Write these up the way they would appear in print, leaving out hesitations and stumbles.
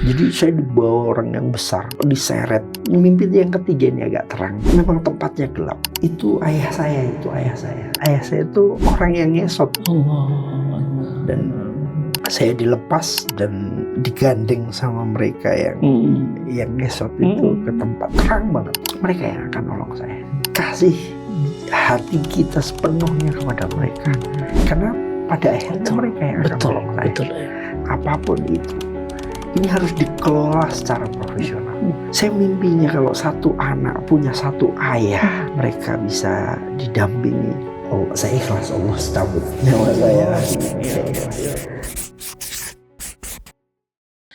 Jadi saya dibawa orang yang besar, diseret. Mimpi yang ketiga ini agak terang. Memang tempatnya gelap. Itu ayah saya. Ayah saya itu orang yang ngesot. Dan saya dilepas dan digandeng sama mereka yang ngesot itu ke tempat terang banget. Mereka yang akan nolong saya. Kasih hati kita sepenuhnya kepada mereka. Karena pada akhirnya mereka yang akan nolong saya. Apapun itu. Ini harus dikelola secara profesional. Saya mimpinya kalau satu anak punya satu ayah, mereka bisa didampingi. Oh, saya ikhlas Allah cabut nyawa saya.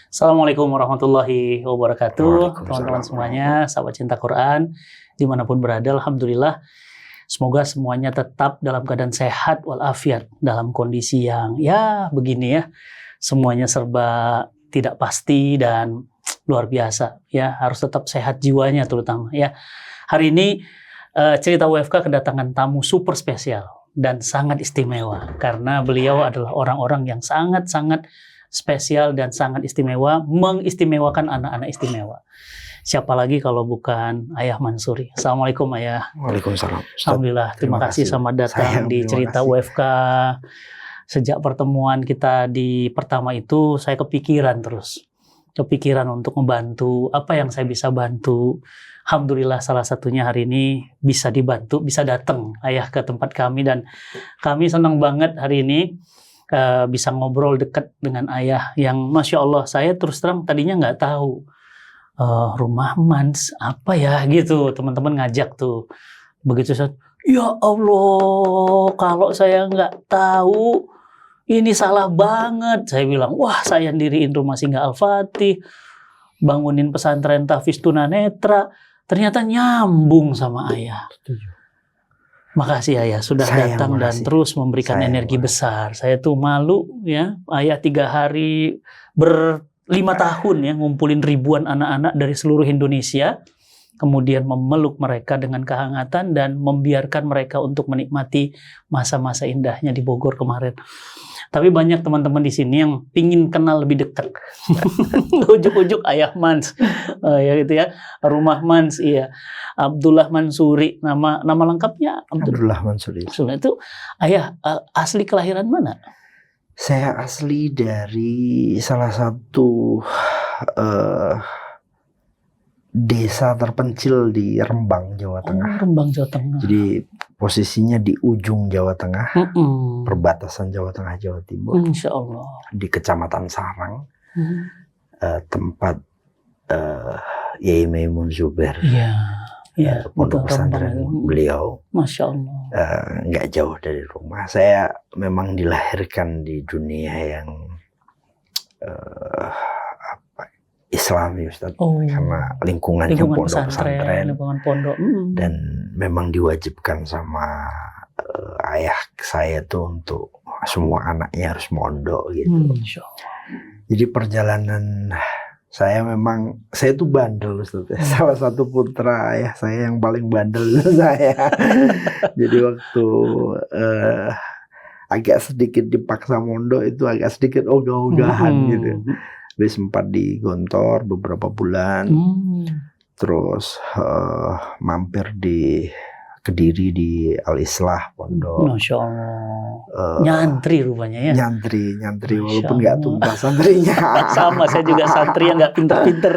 Assalamualaikum warahmatullahi wabarakatuh. Teman-teman semuanya, sahabat cinta Quran, dimanapun berada, alhamdulillah. Semoga semuanya tetap dalam keadaan sehat walafiat, dalam kondisi yang ya begini ya, semuanya serba tidak pasti dan luar biasa ya, harus tetap sehat jiwanya terutama ya. Hari ini cerita WFK kedatangan tamu super spesial dan sangat istimewa karena beliau adalah orang-orang yang sangat-sangat spesial dan sangat istimewa, mengistimewakan anak-anak istimewa. Siapa lagi kalau bukan Ayah Mansuri. Assalamualaikum Ayah. Waalaikumsalam. Alhamdulillah, terima kasih selamat datang di cerita WFK. Sejak pertemuan kita di pertama itu, saya kepikiran untuk membantu apa yang saya bisa bantu. Alhamdulillah salah satunya hari ini bisa dibantu, bisa datang Ayah ke tempat kami, dan kami senang banget hari ini bisa ngobrol dekat dengan Ayah yang Masya Allah, saya terus terang tadinya nggak tahu rumah Mans apa ya gitu, teman-teman ngajak tuh. Begitu saya, ya Allah, kalau saya nggak tahu, ini salah banget. Saya bilang, wah saya diriin rumah singgah Al-Fatih, bangunin pesantren Tahfiz Tunanetra, ternyata nyambung sama Ayah. Makasih Ayah sudah datang dan terus memberikan energi besar. Saya tuh malu ya, Ayah 3 hari 5 tahun ya ngumpulin ribuan anak-anak dari seluruh Indonesia, kemudian memeluk mereka dengan kehangatan dan membiarkan mereka untuk menikmati masa-masa indahnya di Bogor kemarin. Tapi banyak teman-teman di sini yang pingin kenal lebih dekat. Ujuk-ujuk Ayah Mans, ya gitu ya. Rumah Mans, iya. Abdullah Mansuri, nama lengkapnya Abdullah Mansuri. Itu Ayah asli kelahiran mana? Saya asli dari salah satu desa terpencil di Rembang, Jawa Tengah. Rembang, Jawa Tengah. Jadi posisinya di ujung Jawa Tengah, perbatasan Jawa Tengah, Jawa Timur. Insya Allah. Di Kecamatan Sarang, tempat Yai Maimun Zubair. Iya, pondok pesantren beliau. Masya Allah. Nggak jauh dari rumah. Saya memang dilahirkan di dunia yang Islami, Ustaz, karena lingkungannya pondok pesantren, lingkungan pondok, dan memang diwajibkan sama ayah saya tuh untuk semua anaknya harus mondok gitu. Jadi perjalanan saya tuh bandel, Ustaz. Salah satu putra ayah saya yang paling bandel saya. Jadi waktu agak sedikit dipaksa mondok itu agak sedikit ogah-ogahan gitu. Tapi sempat digontor beberapa bulan, terus mampir di Kediri di Al-Islah pondok. Masya Allah. Nyantri rupanya ya. Nyantri walaupun nggak tuntas santrinya. Sama, saya juga santri yang nggak pinter-pinter.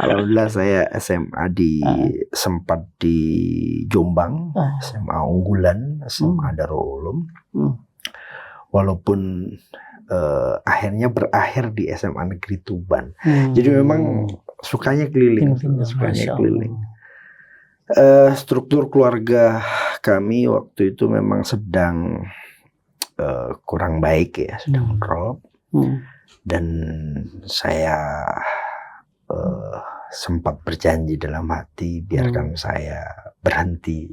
Alhamdulillah saya SMA sempat di Jombang, SMA unggulan, SMA Darul Ulum. Walaupun akhirnya berakhir di SMA Negeri Tuban. Jadi memang sukanya keliling. Struktur keluarga kami waktu itu memang sedang kurang baik ya, sedang drop. Dan saya sempat berjanji dalam hati, biarkan saya berhenti,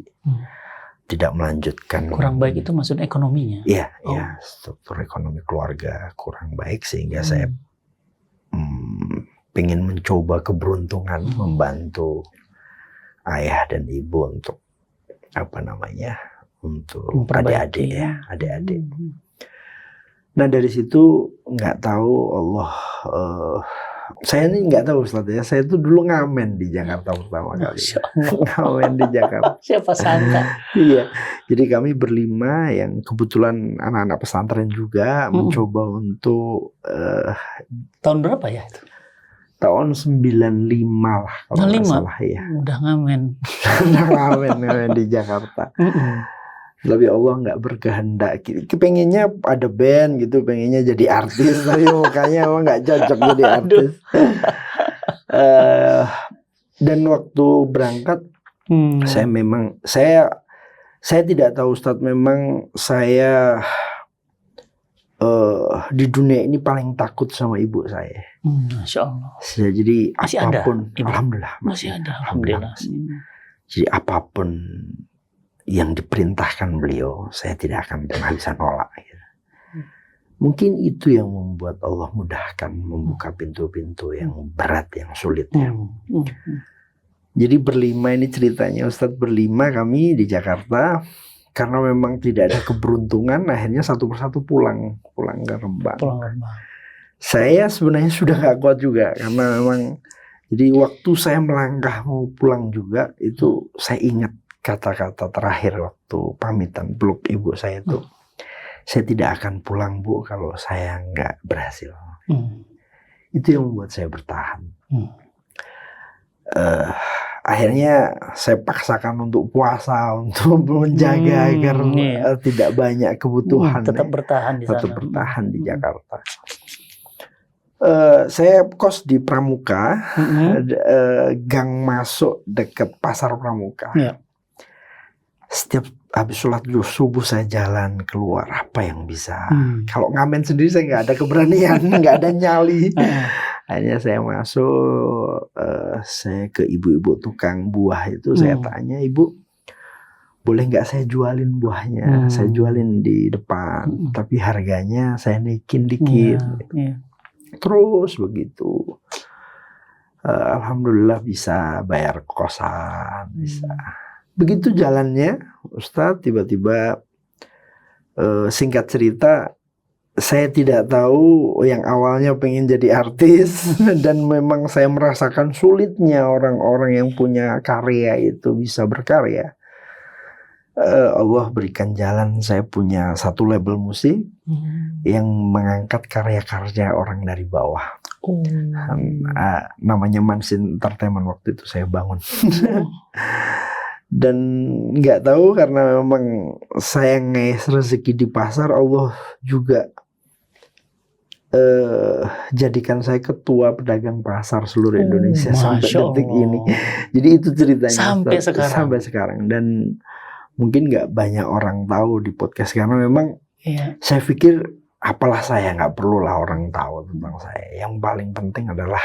tidak melanjutkan. Kurang baik itu maksud ekonominya? Iya, struktur ekonomi keluarga kurang baik sehingga saya pengen mencoba keberuntungan membantu ayah dan ibu untuk untuk adik-adik. Nah dari situ nggak tahu Allah Saya ini nggak tahu Ustaz ya, saya tuh dulu ngamen di Jakarta pertama kali. Ngamen di Jakarta. Siapa sangka. Iya, jadi kami berlima yang kebetulan anak-anak pesantren juga mencoba untuk tahun berapa ya itu? Tahun 95 lah kalau nggak salah ya. Udah ngamen. Udah ngamen di Jakarta. Tapi Allah nggak berkehendak. Pengennya ada band gitu, pengennya jadi artis, tapi makanya Allah nggak cocok jadi artis. Dan waktu berangkat, saya tidak tahu Ustadz, memang saya di dunia ini paling takut sama ibu saya. Masya Allah. Jadi masih apapun, ada, alhamdulillah masih ada, alhamdulillah. Jadi apapun yang diperintahkan beliau, saya tidak akan pernah bisa nolak. Mungkin itu yang membuat Allah mudahkan membuka pintu-pintu yang berat, yang sulit. Jadi berlima ini ceritanya, Ustadz, berlima kami di Jakarta. Karena memang tidak ada keberuntungan, akhirnya satu persatu pulang ke Rembang. Saya sebenarnya sudah gak kuat juga, karena memang jadi waktu saya melangkah mau pulang juga, itu saya ingat kata-kata terakhir waktu pamitan peluk ibu saya itu, saya tidak akan pulang Bu kalau saya nggak berhasil. Itu yang membuat saya bertahan. Akhirnya saya paksakan untuk puasa, untuk menjaga agar tidak banyak kebutuhan. Tetap bertahan di sana. Tetap bertahan di Jakarta. Saya kos di Pramuka, gang masuk dekat Pasar Pramuka. Setiap habis sholat subuh saya jalan keluar, apa yang bisa. Kalau ngamen sendiri saya nggak ada keberanian, nggak ada nyali. Akhirnya saya masuk, saya ke ibu-ibu tukang buah itu, saya tanya, Ibu, boleh nggak saya jualin buahnya? Saya jualin di depan, tapi harganya saya naikin dikit. Terus begitu. Alhamdulillah bisa bayar kosan, bisa. Begitu jalannya, Ustadz, tiba-tiba singkat cerita, saya tidak tahu, yang awalnya pengen jadi artis dan memang saya merasakan sulitnya orang-orang yang punya karya itu bisa berkarya. Allah berikan jalan, saya punya satu label musik yang mengangkat karya-karya orang dari bawah. Namanya Mansin Entertainment, waktu itu saya bangun. Dan nggak tahu, karena memang saya ngais rezeki di pasar, Allah juga jadikan saya ketua pedagang pasar seluruh Indonesia sampai detik ini. Jadi itu ceritanya sampai sekarang. Dan mungkin nggak banyak orang tahu di podcast, karena memang saya pikir apalah saya, nggak perlulah orang tahu tentang saya. Yang paling penting adalah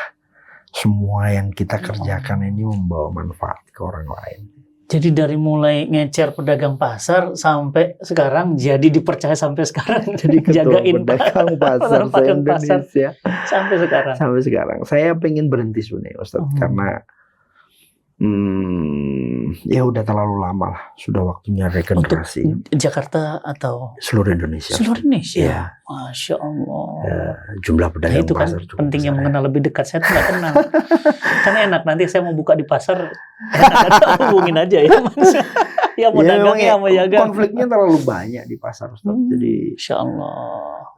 semua yang kita kerjakan ini membawa manfaat ke orang lain. Jadi dari mulai ngecer pedagang pasar sampai sekarang, jadi dipercaya sampai sekarang jadi jagain pedagang pasar Indonesia sampai sekarang. Sampai sekarang saya pengen berhenti sebenarnya, Ustadz, karena ya udah terlalu lama lah, sudah waktunya regenerasi. Untuk Jakarta atau seluruh Indonesia? Seluruh Indonesia. Ya. Masya Allah. Jumlah pedagang itu kan pasar juga pentingnya besar, mengenal lebih dekat. Saya tuh nggak kenal. Kan enak, nanti saya mau buka di pasar, enak, hubungin aja ya Mas. Ya mau dagangnya, mau jaga. Konfliknya terlalu banyak di pasar, Ustaz. Jadi Insya Allah.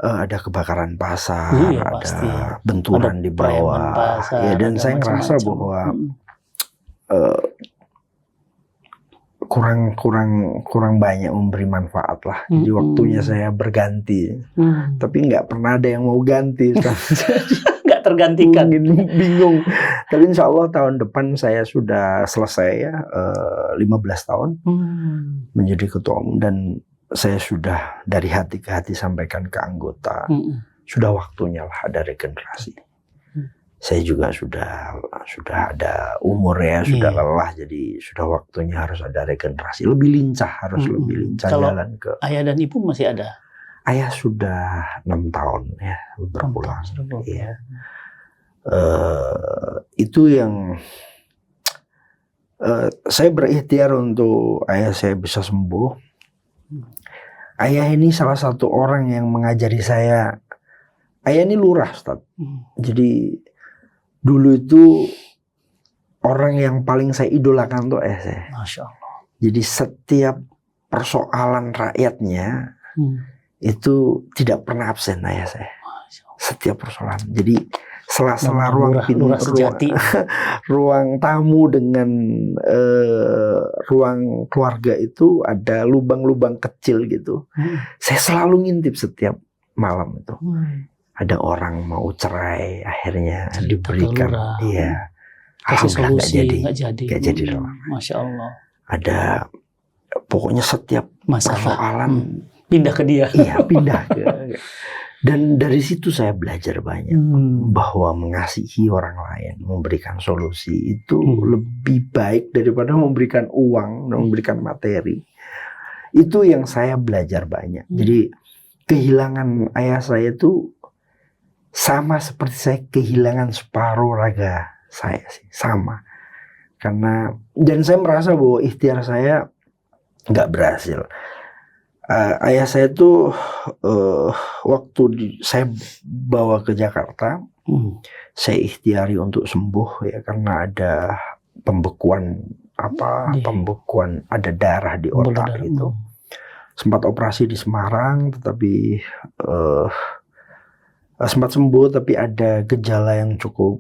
ada kebakaran pasar, Iya, ada pasti. benturan Ada di bawah. pasar, Ya, dan ada saya ngerasa macam-macam. bahwa kurang banyak memberi manfaat lah. Jadi waktunya saya berganti. Tapi nggak pernah ada yang mau ganti. Nggak tergantikan. Bingung. Tapi insya Allah tahun depan saya sudah selesai ya, 15 tahun menjadi ketua umum, dan saya sudah dari hati ke hati sampaikan ke anggota, sudah waktunya lah ada regenerasi. Saya juga sudah ada umur ya, sudah lelah, jadi sudah waktunya harus ada regenerasi, lebih lincah, harus lebih lincah. Kalau jalan ke ayah dan ibu masih ada? Ayah sudah 6 tahun ya, berpulang. Ya. Itu yang saya berikhtiar untuk ayah saya bisa sembuh. Ayah ini salah satu orang yang mengajari saya. Ayah ini lurah, Ustaz. Jadi Dulu itu orang yang paling saya idolakan tuh ayah saya. Masya Allah. Jadi setiap persoalan rakyatnya itu tidak pernah absen ayah saya. Setiap persoalan. Jadi sela-sela ruang tamu dengan ruang keluarga itu ada lubang-lubang kecil gitu. Saya selalu ngintip setiap malam itu. Ada orang mau cerai, akhirnya diberikan, iya. Kasih solusi, nggak jadi. Masya Allah. Ada, pokoknya setiap persoalan pindah ke dia. Iya, pindah ke. Dan dari situ saya belajar banyak bahwa mengasihi orang lain, memberikan solusi itu lebih baik daripada memberikan uang dan memberikan materi. Itu yang saya belajar banyak. Jadi kehilangan ayah saya itu sama seperti saya kehilangan separuh raga saya sih, sama. Karena dan saya merasa bahwa ikhtiar saya nggak berhasil. Ayah saya tuh waktu saya bawa ke Jakarta, saya ikhtiari untuk sembuh ya karena ada pembekuan pembekuan ada darah di otak itu. Sempat operasi di Semarang, tetapi sempat sembuh, tapi ada gejala yang cukup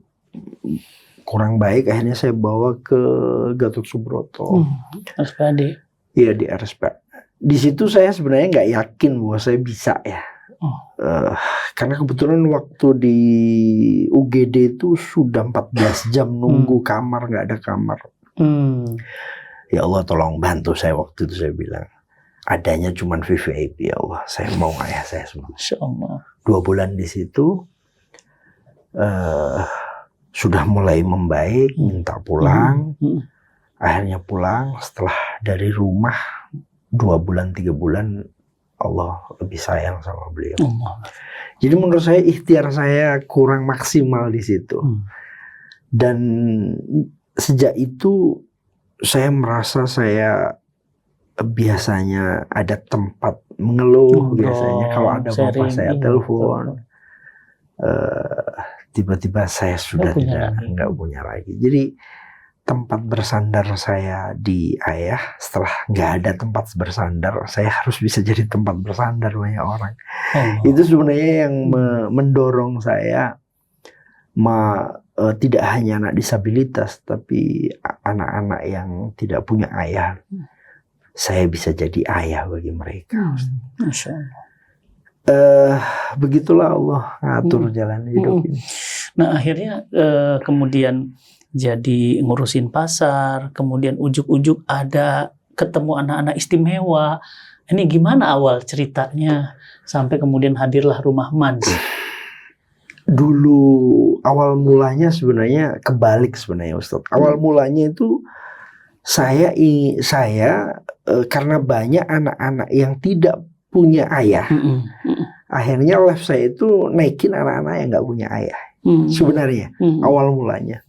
kurang baik. Akhirnya saya bawa ke Gatot Subroto. RSPAD. Iya, di RSPAD. Di situ saya sebenarnya nggak yakin bahwa saya bisa ya. Karena kebetulan waktu di UGD itu sudah 14 jam nunggu kamar, nggak ada kamar. Ya Allah tolong bantu saya, waktu itu saya bilang. Adanya cuman VVIP, ya Allah. Saya mau ayah saya semua. Masya Allah. 2 bulan di situ sudah mulai membaik, minta pulang. Akhirnya pulang setelah dari rumah 2 bulan 3 bulan Allah lebih sayang sama beliau. Jadi menurut saya ikhtiar saya kurang maksimal di situ. Dan sejak itu saya merasa saya biasanya ada tempat mengeluh, biasanya kalau ada apa-apa saya telepon. Tiba-tiba saya sudah nggak punya lagi. Jadi tempat bersandar saya di ayah, setelah nggak ada tempat bersandar, saya harus bisa jadi tempat bersandar banyak orang. Itu sebenarnya yang mendorong saya tidak hanya anak disabilitas, tapi anak-anak yang tidak punya ayah. Saya bisa jadi ayah bagi mereka. Masya Allah. Begitulah Allah ngatur jalan hidup ini. Nah akhirnya kemudian jadi ngurusin pasar, kemudian ujuk-ujuk ada ketemu anak-anak istimewa. Ini gimana awal ceritanya sampai kemudian hadirlah Rumah Mans? Dulu awal mulanya sebenarnya kebalik sebenarnya Ustadz. Awal mulanya itu saya karena banyak anak-anak yang tidak punya ayah. Akhirnya live saya itu naikin anak-anak yang nggak punya ayah. Sebenarnya awal mulanya.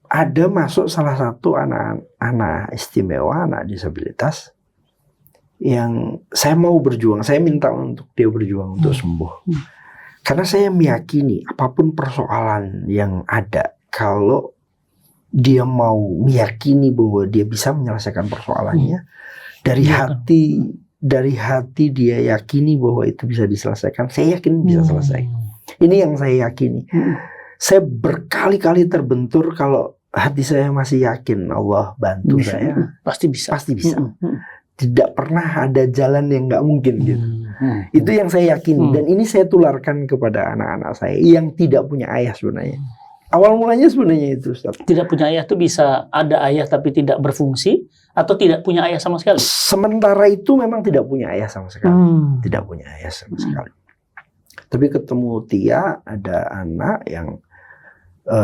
Ada masuk salah satu anak istimewa, anak disabilitas yang saya mau berjuang, saya minta untuk dia berjuang untuk sembuh. Karena saya meyakini apapun persoalan yang ada, kalau dia mau meyakini bahwa dia bisa menyelesaikan persoalannya dari hati dia yakini bahwa itu bisa diselesaikan, saya yakin bisa selesai. Ini yang saya yakini. Saya berkali-kali terbentur kalau hati saya masih yakin Allah bantu saya. Pasti bisa. Pasti bisa. Tidak pernah ada jalan yang nggak mungkin gitu. Itu yang saya yakini. Dan ini saya tularkan kepada anak-anak saya yang tidak punya ayah sebenarnya. Awal mulanya sebenarnya itu, Ustaz. Tidak punya ayah itu bisa ada ayah tapi tidak berfungsi, atau tidak punya ayah sama sekali? Sementara itu memang tidak punya ayah sama sekali. Tidak punya ayah sama sekali. Tapi ketemu Tia, ada anak yang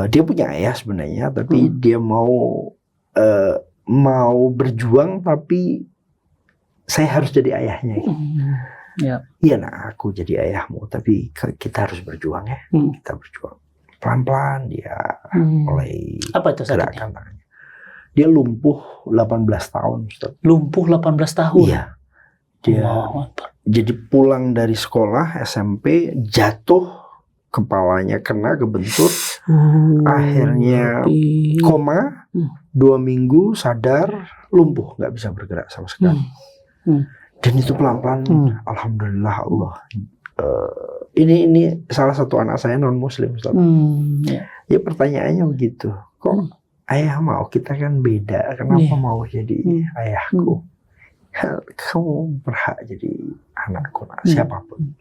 dia punya ayah sebenarnya, tapi dia mau berjuang, tapi saya harus jadi ayahnya. Iya nak, aku jadi ayahmu, tapi kita harus berjuang ya. Kita berjuang. Pelan-pelan dia mulai gerakan tangannya. Dia lumpuh 18 tahun, Ustaz. Lumpuh 18 tahun? Iya. Dia jadi pulang dari sekolah SMP, jatuh kepalanya kena kebentur, akhirnya koma, 2 minggu sadar, lumpuh, nggak bisa bergerak sama sekali. Dan itu pelan-pelan, alhamdulillah Allah. Ini salah satu anak saya non Muslim, Ustaz. Ya pertanyaannya begitu, kok ayah mau, kita kan beda, kenapa mau jadi ayahku? Kamu berhak jadi anakku, siapapun.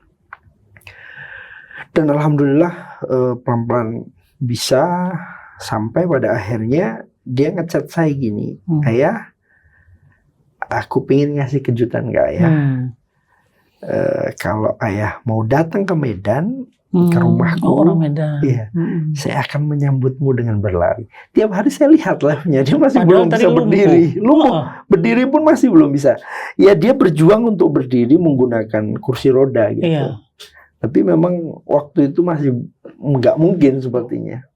Dan alhamdulillah pelan-pelan bisa, sampai pada akhirnya dia ngechat saya gini, ayah, aku pengen ngasih kejutan ke ayah. Kalau ayah mau datang ke Medan, ke rumahku, orang Medan, iya, saya akan menyambutmu dengan berlari. Tiap hari saya lihat live-nya, dia masih belum bisa berdiri, lumpuh, berdiri pun masih belum bisa. Ya dia berjuang untuk berdiri menggunakan kursi roda gitu. Iya. Tapi memang waktu itu masih nggak mungkin sepertinya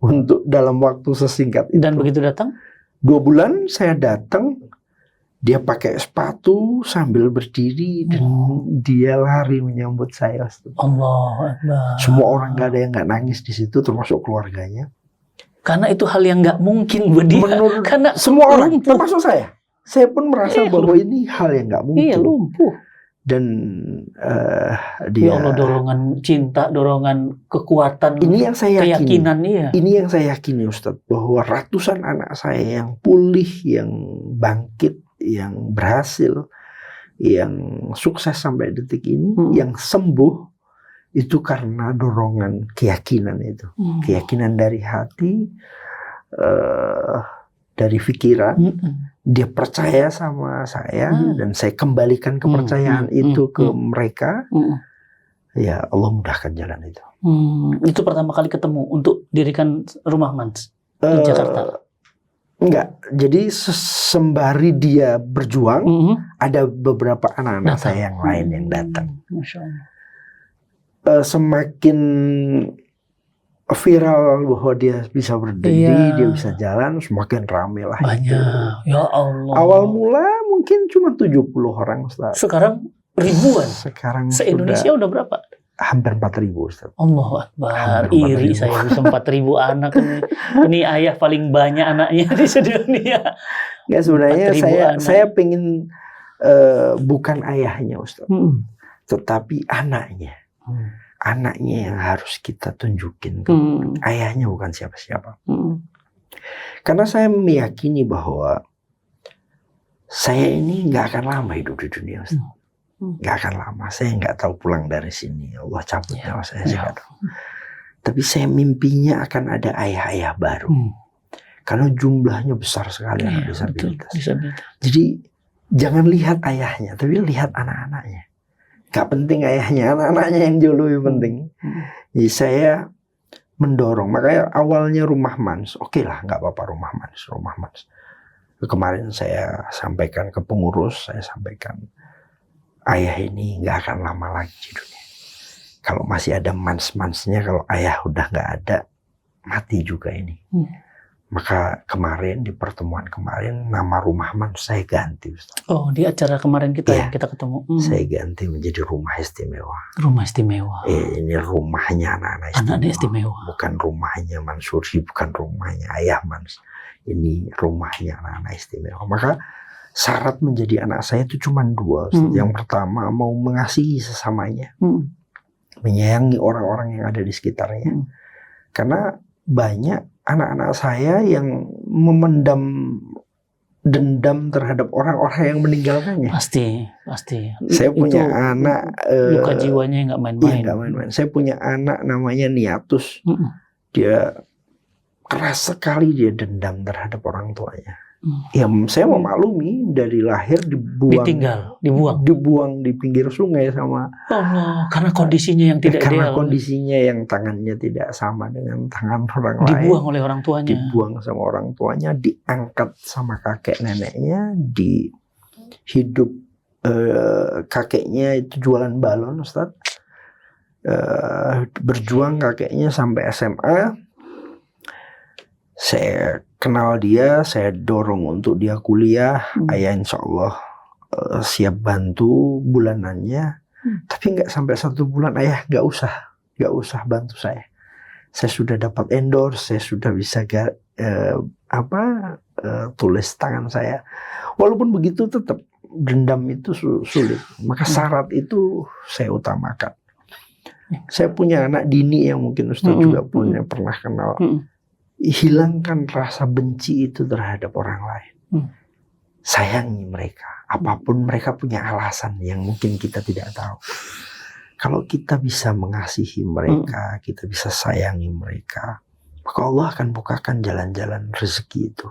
untuk dalam waktu sesingkat itu. Dan begitu datang? 2 bulan saya datang, dia pakai sepatu sambil berdiri dan dia lari menyambut saya. Allah Akbar. Semua orang nggak ada yang nggak nangis di situ, termasuk keluarganya. Karena itu hal yang nggak mungkin buat dia. Menurut karena semua orang, termasuk saya. Saya pun merasa bahwa ini hal yang nggak mungkin. Iya, lumpuh. Dan dia, ya Allah, dorongan cinta, dorongan kekuatan, ini yang saya keyakinan, iya. Ini yang saya yakini, Ustadz, bahwa ratusan anak saya yang pulih, yang bangkit, yang berhasil, yang sukses sampai detik ini, yang sembuh, itu karena dorongan keyakinan itu. Keyakinan dari hati, dari pikiran. Dia percaya sama saya, dan saya kembalikan kepercayaan itu ke mereka. Ya Allah mudahkan jalan itu. Itu pertama kali ketemu untuk dirikan rumah Mans di Jakarta? Enggak. Jadi sembari dia berjuang, ada beberapa anak-anak saya yang lain yang datang. Masya Allah. Semakin viral bahwa dia bisa berdiri, dia bisa jalan, semakin ramai lah. Banyak. Itu. Ya Allah. Awal mula mungkin cuma 70 orang, Ustaz. Sekarang ribuan. Sekarang se-Indonesia udah berapa? Hampir 4.000, Ustaz. Allahu Akbar. Iri saya bisa 4.000 anak ini. Ini ayah paling banyak anaknya di sedunia. Ya sebenarnya saya pengen bukan ayahnya, Ustaz. Tetapi anaknya. Anaknya yang harus kita tunjukin. Ayahnya bukan siapa-siapa. Karena saya meyakini bahwa saya ini nggak akan lama hidup di dunia, Ustaz. Nggak akan lama. Saya nggak tahu pulang dari sini. Allah cabut nyawa saya nggak tahu. Tapi saya mimpinya akan ada ayah-ayah baru. Karena jumlahnya besar sekali anak disabilitas. Jadi jangan lihat ayahnya, tapi lihat anak-anaknya. Gak penting ayahnya, anak-anaknya yang jauh lebih penting. Jadi saya mendorong, makanya awalnya rumah Mans, oke lah, nggak apa-apa rumah Mans. Kemarin saya sampaikan ke pengurus, saya sampaikan ayah ini nggak akan lama lagi di dunia. Kalau masih ada Mans-Mansnya, kalau ayah udah nggak ada, mati juga ini. Maka kemarin di pertemuan kemarin nama rumah Mans saya ganti, Ustaz. Oh, di acara kemarin kita yang kita ketemu. Saya ganti menjadi rumah istimewa. Rumah istimewa. Ini rumahnya anak-anak istimewa. Anak-anak istimewa. Bukan rumahnya Mansuri, bukan rumahnya ayah Mans. Ini rumahnya anak-anak istimewa. Maka syarat menjadi anak saya itu cuma 2. Yang pertama mau mengasihi sesamanya, menyayangi orang-orang yang ada di sekitarnya. Karena banyak anak-anak saya yang memendam dendam terhadap orang-orang yang meninggalkannya. Pasti. Saya punya anak luka jiwanya nggak main-main. Iya, nggak main-main. Saya punya anak namanya Niatus. Dia keras sekali, dia dendam terhadap orang tuanya. Ya saya memaklumi, dari lahir dibuang di pinggir sungai sama Allah, karena kondisinya yang tidak karena ideal. Kondisinya yang tangannya tidak sama dengan tangan orang lain. Dibuang oleh orang tuanya. Dibuang sama orang tuanya, diangkat sama kakek neneknya, di hidup kakeknya itu jualan balon, Ustaz. Berjuang kakeknya sampai SMA. Saya kenal dia, saya dorong untuk dia kuliah. Ayah insya Allah siap bantu bulanannya. Tapi nggak sampai 1 bulan, ayah nggak usah gak usah bantu saya. Saya sudah dapat endorse, saya sudah bisa tulis tangan saya. Walaupun begitu tetap dendam itu sulit. Maka syarat itu saya utamakan. Saya punya anak Dini yang mungkin Ustaz juga pernah kenal. Hilangkan rasa benci itu terhadap orang lain. Sayangi mereka. Apapun mereka punya alasan yang mungkin kita tidak tahu. Kalau kita bisa mengasihi mereka, kita bisa sayangi mereka, maka Allah akan bukakan jalan-jalan rezeki itu.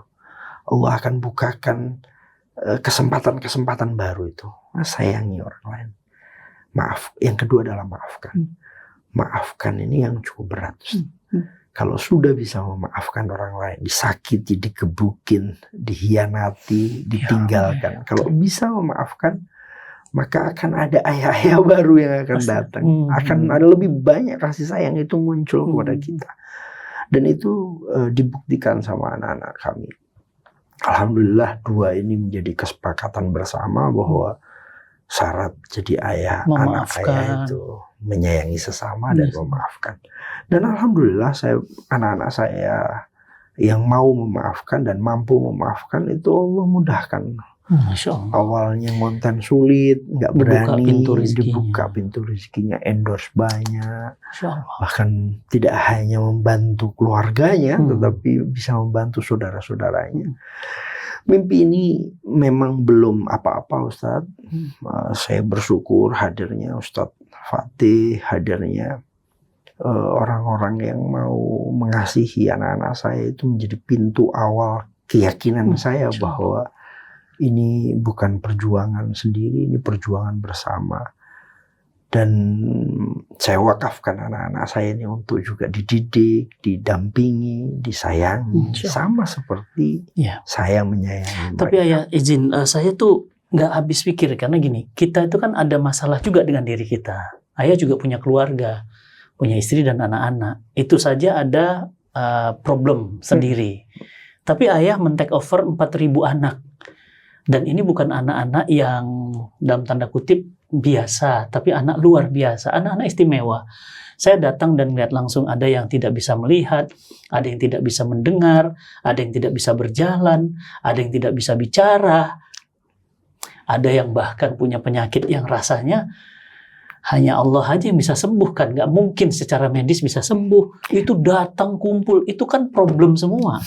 Allah akan bukakan kesempatan-kesempatan baru itu. Sayangi orang lain. Maaf. Yang kedua adalah maafkan. Maafkan ini yang cukup berat. Kalau sudah bisa memaafkan orang lain, disakiti, digebukin, dihianati, ditinggalkan. Kalau bisa memaafkan, maka akan ada ayah-ayah baru yang akan datang. Akan ada lebih banyak kasih sayang itu muncul kepada kita. Dan itu dibuktikan sama anak-anak kami. Alhamdulillah 2 ini menjadi kesepakatan bersama bahwa syarat jadi ayah, anak ayah itu menyayangi sesama dan memaafkan. Dan alhamdulillah anak-anak saya yang mau memaafkan dan mampu memaafkan itu Allah mudahkan. Masya Allah. Awalnya ngonten sulit, nggak berani, dibuka pintu rezekinya, endorse banyak. Bahkan tidak hanya membantu keluarganya, tetapi bisa membantu saudara-saudaranya. Mimpi ini memang belum apa-apa Ustadz. Saya bersyukur hadirnya Ustadz Fatih, hadirnya orang-orang yang mau mengasihi anak-anak saya itu menjadi pintu awal keyakinan saya bahwa ini bukan perjuangan sendiri, ini perjuangan bersama. Dan saya wakafkan anak-anak saya ini untuk juga dididik, didampingi, disayangi. Sama seperti saya menyayangi mereka. Tapi ayah izin, saya tuh nggak habis pikir. Karena gini, kita itu kan ada masalah juga dengan diri kita. Ayah juga punya keluarga, punya istri dan anak-anak. Itu saja ada problem sendiri. Tapi ayah men-take over 4.000 anak. Dan ini bukan anak-anak yang dalam tanda kutip biasa, tapi anak luar biasa, anak-anak istimewa. Saya datang dan lihat langsung ada yang tidak bisa melihat, ada yang tidak bisa mendengar, ada yang tidak bisa berjalan, ada yang tidak bisa bicara, ada yang bahkan punya penyakit yang rasanya hanya Allah aja yang bisa sembuhkan, nggak mungkin secara medis bisa sembuh. Itu datang kumpul, itu kan problem semua.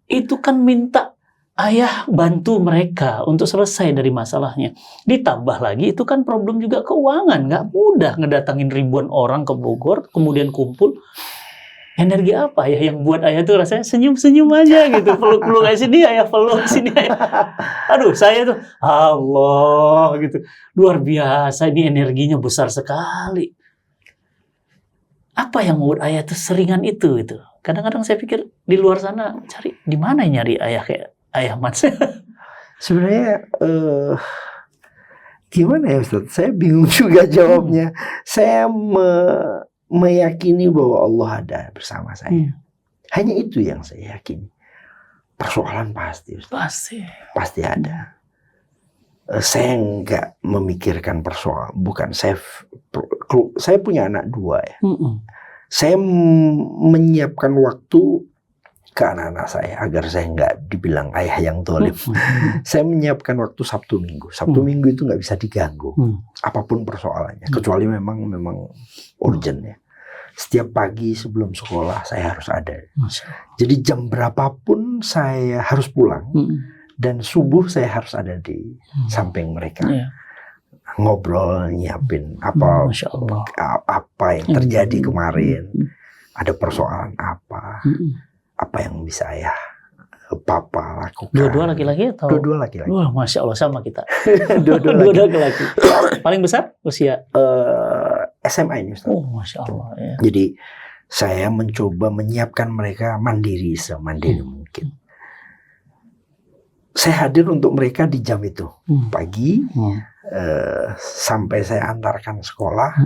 Itu kan minta ayah bantu mereka untuk selesai dari masalahnya. Ditambah lagi itu kan problem juga keuangan. Nggak mudah ngedatangin ribuan orang ke Bogor, kemudian kumpul. Energi apa ya yang buat ayah tuh rasanya senyum-senyum aja gitu. Peluk-peluk aja sini ayah, peluk sini ayah. Aduh, saya tuh Allah gitu. Luar biasa, ini energinya besar sekali. Apa yang membuat ayah tuh seringan itu gitu. Kadang-kadang saya pikir di luar sana cari di mana nyari ayah kayak ayah Mas. Sebenarnya gimana ya Ustaz? Saya bingung juga jawabnya. Saya meyakini bahwa Allah ada bersama saya. Hanya itu yang saya yakini. Persoalan pasti Ustaz. Pasti ada. Saya nggak memikirkan persoalan. Bukan saya punya anak 2 ya. Saya menyiapkan waktu ke anak-anak saya agar saya nggak dibilang ayah yang zalim. Saya menyiapkan waktu Sabtu Minggu. Sabtu Minggu itu nggak bisa diganggu apapun persoalannya, kecuali memang urgent ya. Setiap pagi sebelum sekolah saya harus ada. Jadi jam berapapun saya harus pulang dan subuh saya harus ada di samping mereka. Ngobrol, nyiapin apa yang terjadi kemarin, ada persoalan apa yang bisa ayah, papa lakukan. Dua-dua laki-laki atau? Dua-dua laki-laki. Wah, Masya Allah, sama kita. Dua-dua laki-laki. Paling besar usia? SMA ini Ustaz. Oh, Masya Allah. Ya. Jadi saya mencoba menyiapkan mereka mandiri semandiri mungkin. Saya hadir untuk mereka di jam itu. Pagi, sampai saya antarkan sekolah.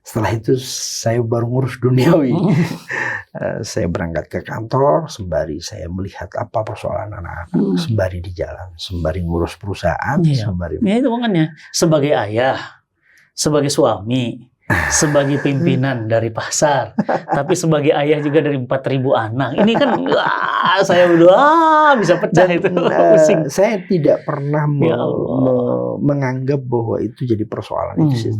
Setelah itu saya baru ngurus duniawi. Saya berangkat ke kantor, sembari saya melihat apa persoalan anak-anak, sembari di jalan, sembari ngurus perusahaan, sembari. Ya itu makanya sebagai ayah, sebagai suami, sebagai pimpinan dari pasar, tapi sebagai ayah juga dari 4.000 anak. Ini kan saya udah bisa pecah itu. Pusing. Saya tidak pernah Ya Allah. menganggap bahwa itu jadi persoalan itu sih.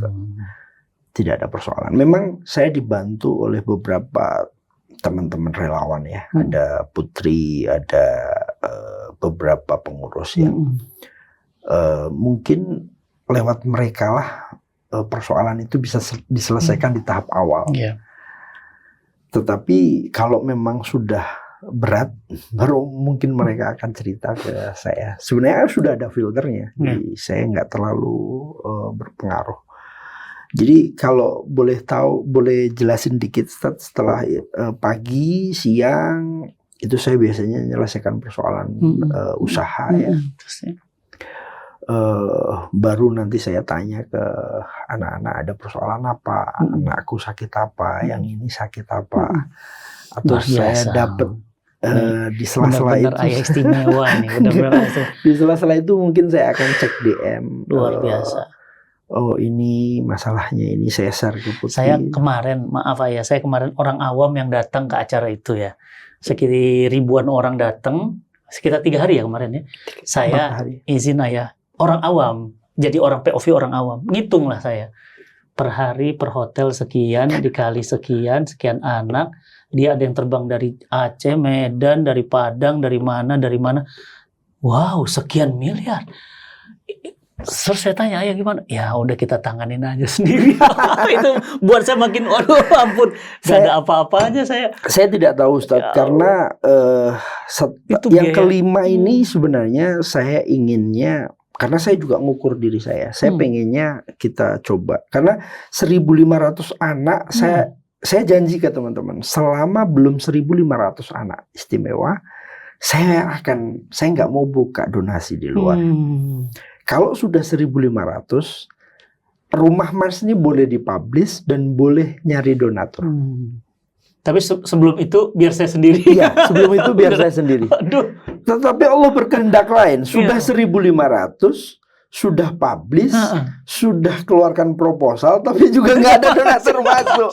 Tidak ada persoalan. Memang saya dibantu oleh beberapa teman-teman relawan ya. Ada Putri, ada beberapa pengurus yang mungkin lewat mereka lah persoalan itu bisa diselesaikan di tahap awal. Yeah. Tetapi kalau memang sudah berat, baru mungkin mereka akan cerita ke saya. Sebenarnya sudah ada filternya, jadi saya nggak terlalu berpengaruh. Jadi kalau boleh tahu, boleh jelasin dikit setelah pagi, siang, itu saya biasanya menyelesaikan persoalan usaha ya. Baru nanti saya tanya ke anak-anak ada persoalan apa, anakku sakit apa, yang ini sakit apa, atau saya dapat di sela-sela itu ayah istimewa nih, di sela-sela itu mungkin saya akan cek DM. Luar biasa. Oh ini masalahnya, ini saya share ke Putri. Saya kemarin, maaf ayah, saya kemarin orang awam yang datang ke acara itu ya, sekitar ribuan orang datang, sekitar 3 hari ya kemarin ya. Saya izin ayah. Orang awam, jadi orang POV orang awam, ngitung lah saya. Per hari, per hotel sekian, dikali sekian anak. Dia ada yang terbang dari Aceh, Medan, dari Padang, dari mana. Wow, sekian miliar. Terus saya tanya, ayah gimana? Ya udah kita tanganin aja sendiri. Itu buat saya makin, waduh ampun. Gak ada apa-apanya saya. Saya tidak tahu Ustadz, karena yang kelima ini sebenarnya saya inginnya, karena saya juga ngukur diri saya pengennya kita coba. Karena 1.500 anak, saya janji ke teman-teman, selama belum 1.500 anak istimewa, saya nggak mau buka donasi di luar. Kalau sudah 1.500, Rumah Mars ini boleh dipublish dan boleh nyari donatur. Tapi sebelum itu biar saya sendiri. Iya, sebelum itu biar saya sendiri. Aduh. Tetapi Allah berkehendak lain. Sudah 1.500, sudah publish, sudah keluarkan proposal, tapi juga nggak ada donatur masuk.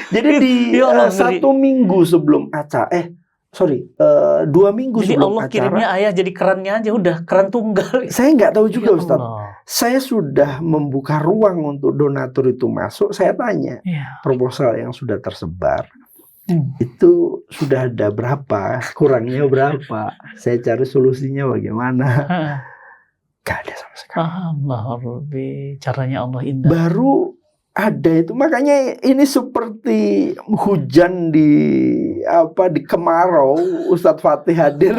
Jadi di 1 minggu sebelum acara, 2 minggu jadi sebelum Allah acara. Kirimnya ayah jadi kerannya aja udah, keran tunggal. Saya nggak tahu juga Ustaz. Saya sudah membuka ruang untuk donatur itu masuk. Saya tanya proposal yang sudah tersebar. Itu sudah ada berapa, kurangnya berapa, saya cari solusinya bagaimana. Gak ada sama sekali. Allah Rabbi, caranya Allah indah. Baru ada itu, makanya ini seperti hujan di kemarau, Ustadz Fatih hadir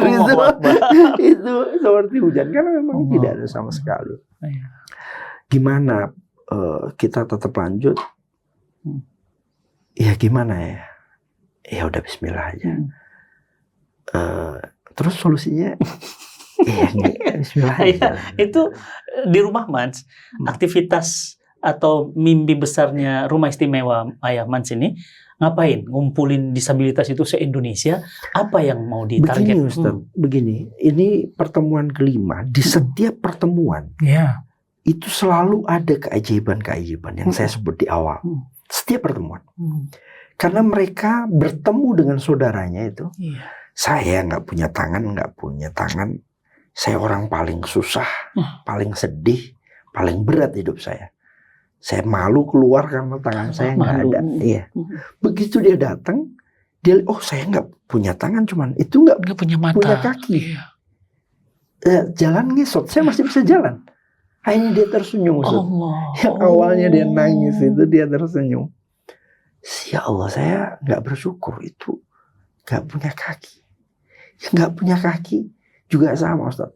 itu seperti hujan, karena memang tidak ada sama sekali. Gimana kita tetap lanjut? Ya gimana ya? Ya udah Bismillah aja. Terus solusinya Bismillah aja. Itu di Rumah Mans, aktivitas atau mimpi besarnya Rumah Istimewa Ayah Mans ini ngapain? Ngumpulin disabilitas itu se-Indonesia, apa yang mau ditarget? Begini Ustaz, begini, ini pertemuan kelima. Di setiap pertemuan itu selalu ada keajaiban-keajaiban yang saya sebut di awal. Setiap pertemuan. Karena mereka bertemu dengan saudaranya itu. Saya nggak punya tangan, saya orang paling susah, paling sedih, paling berat hidup saya. Saya malu keluar karena tangan saya nggak ada. Iya. Begitu dia datang, dia saya nggak punya tangan, cuman itu nggak punya mata, punya kaki. Jalan ngesot, saya masih bisa jalan. Akhirnya dia tersenyum. Yang awalnya dia nangis itu dia tersenyum. Ya Allah, saya nggak bersyukur itu nggak punya kaki. Yang nggak punya kaki juga sama Ustaz.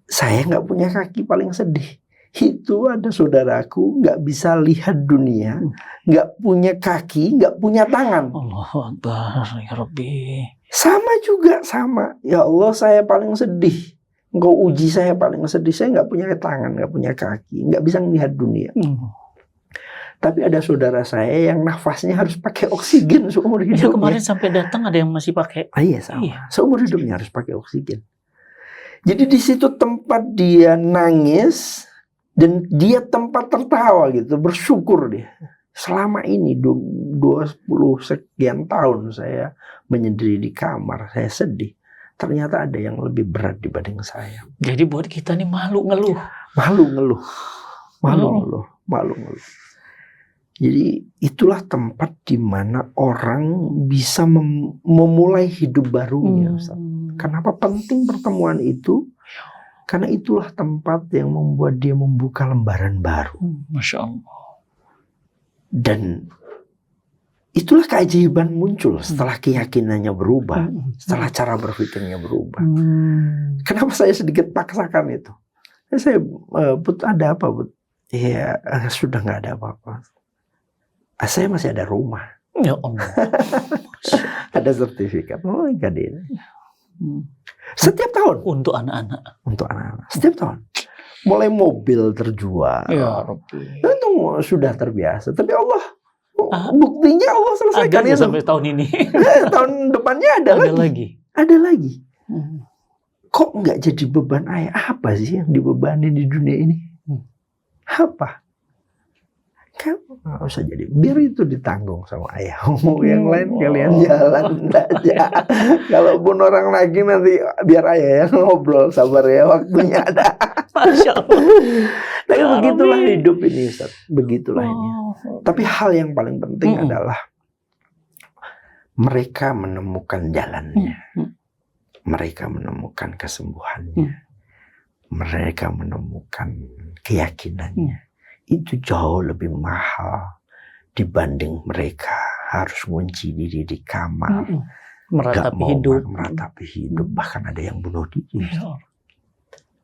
Saya nggak punya kaki paling sedih. Itu ada saudaraku nggak bisa lihat dunia, nggak punya kaki, nggak punya tangan. Allahu Akbar, ya Rabbi. Sama juga, sama. Ya Allah, saya paling sedih. Engkau uji saya paling sedih. Saya nggak punya tangan, nggak punya kaki, nggak bisa melihat dunia. Tapi ada saudara saya yang nafasnya harus pakai oksigen seumur hidupnya. Kemarin sampai datang ada yang masih pakai. Iya sama. Seumur hidupnya harus pakai oksigen. Jadi di situ tempat dia nangis dan dia tempat tertawa gitu, bersyukur dia. Selama ini 20 sekian tahun saya menyendiri di kamar, saya sedih. Ternyata ada yang lebih berat dibanding saya. Jadi buat kita nih malu ngeluh. Jadi itulah tempat di mana orang bisa memulai hidup barunya, Ustaz. Kenapa penting pertemuan itu? Karena itulah tempat yang membuat dia membuka lembaran baru. Masya Allah. Dan itulah keajaiban muncul setelah keyakinannya berubah, setelah cara berpikirnya berubah. Kenapa saya sedikit paksakan itu? Saya, Bud, ada apa, Bud? Ya, sudah nggak ada apa-apa. Saya masih ada rumah. Ya Allah. Ada sertifikat. Oh, enggak deh. Setiap tahun. Untuk anak-anak. Setiap tahun. Mulai mobil terjual. Ya Rabbi. Itu sudah terbiasa. Tapi Allah, buktinya Allah selesaikan ada itu. Sampai tahun ini. Tahun depannya ada lagi. Ada lagi. Kok nggak jadi beban ayah? Apa sih yang dibebani di dunia ini? Apa? Kan nggak usah jadi. Biar itu ditanggung sama ayah. Yang lain kalian jalan aja. Kalaupun orang lagi nanti biar ayah yang ngobrol. Sabar ya, waktunya ada. Masya Allah. Tapi begitulah hidup ini, Ustaz. Begitulah ini. Tapi hal yang paling penting adalah mereka menemukan jalannya. Mereka menemukan kesembuhannya. Mereka menemukan keyakinannya. Itu jauh lebih mahal dibanding mereka harus ngunci diri di kamar, meratapi hidup, bahkan ada yang bunuh diri.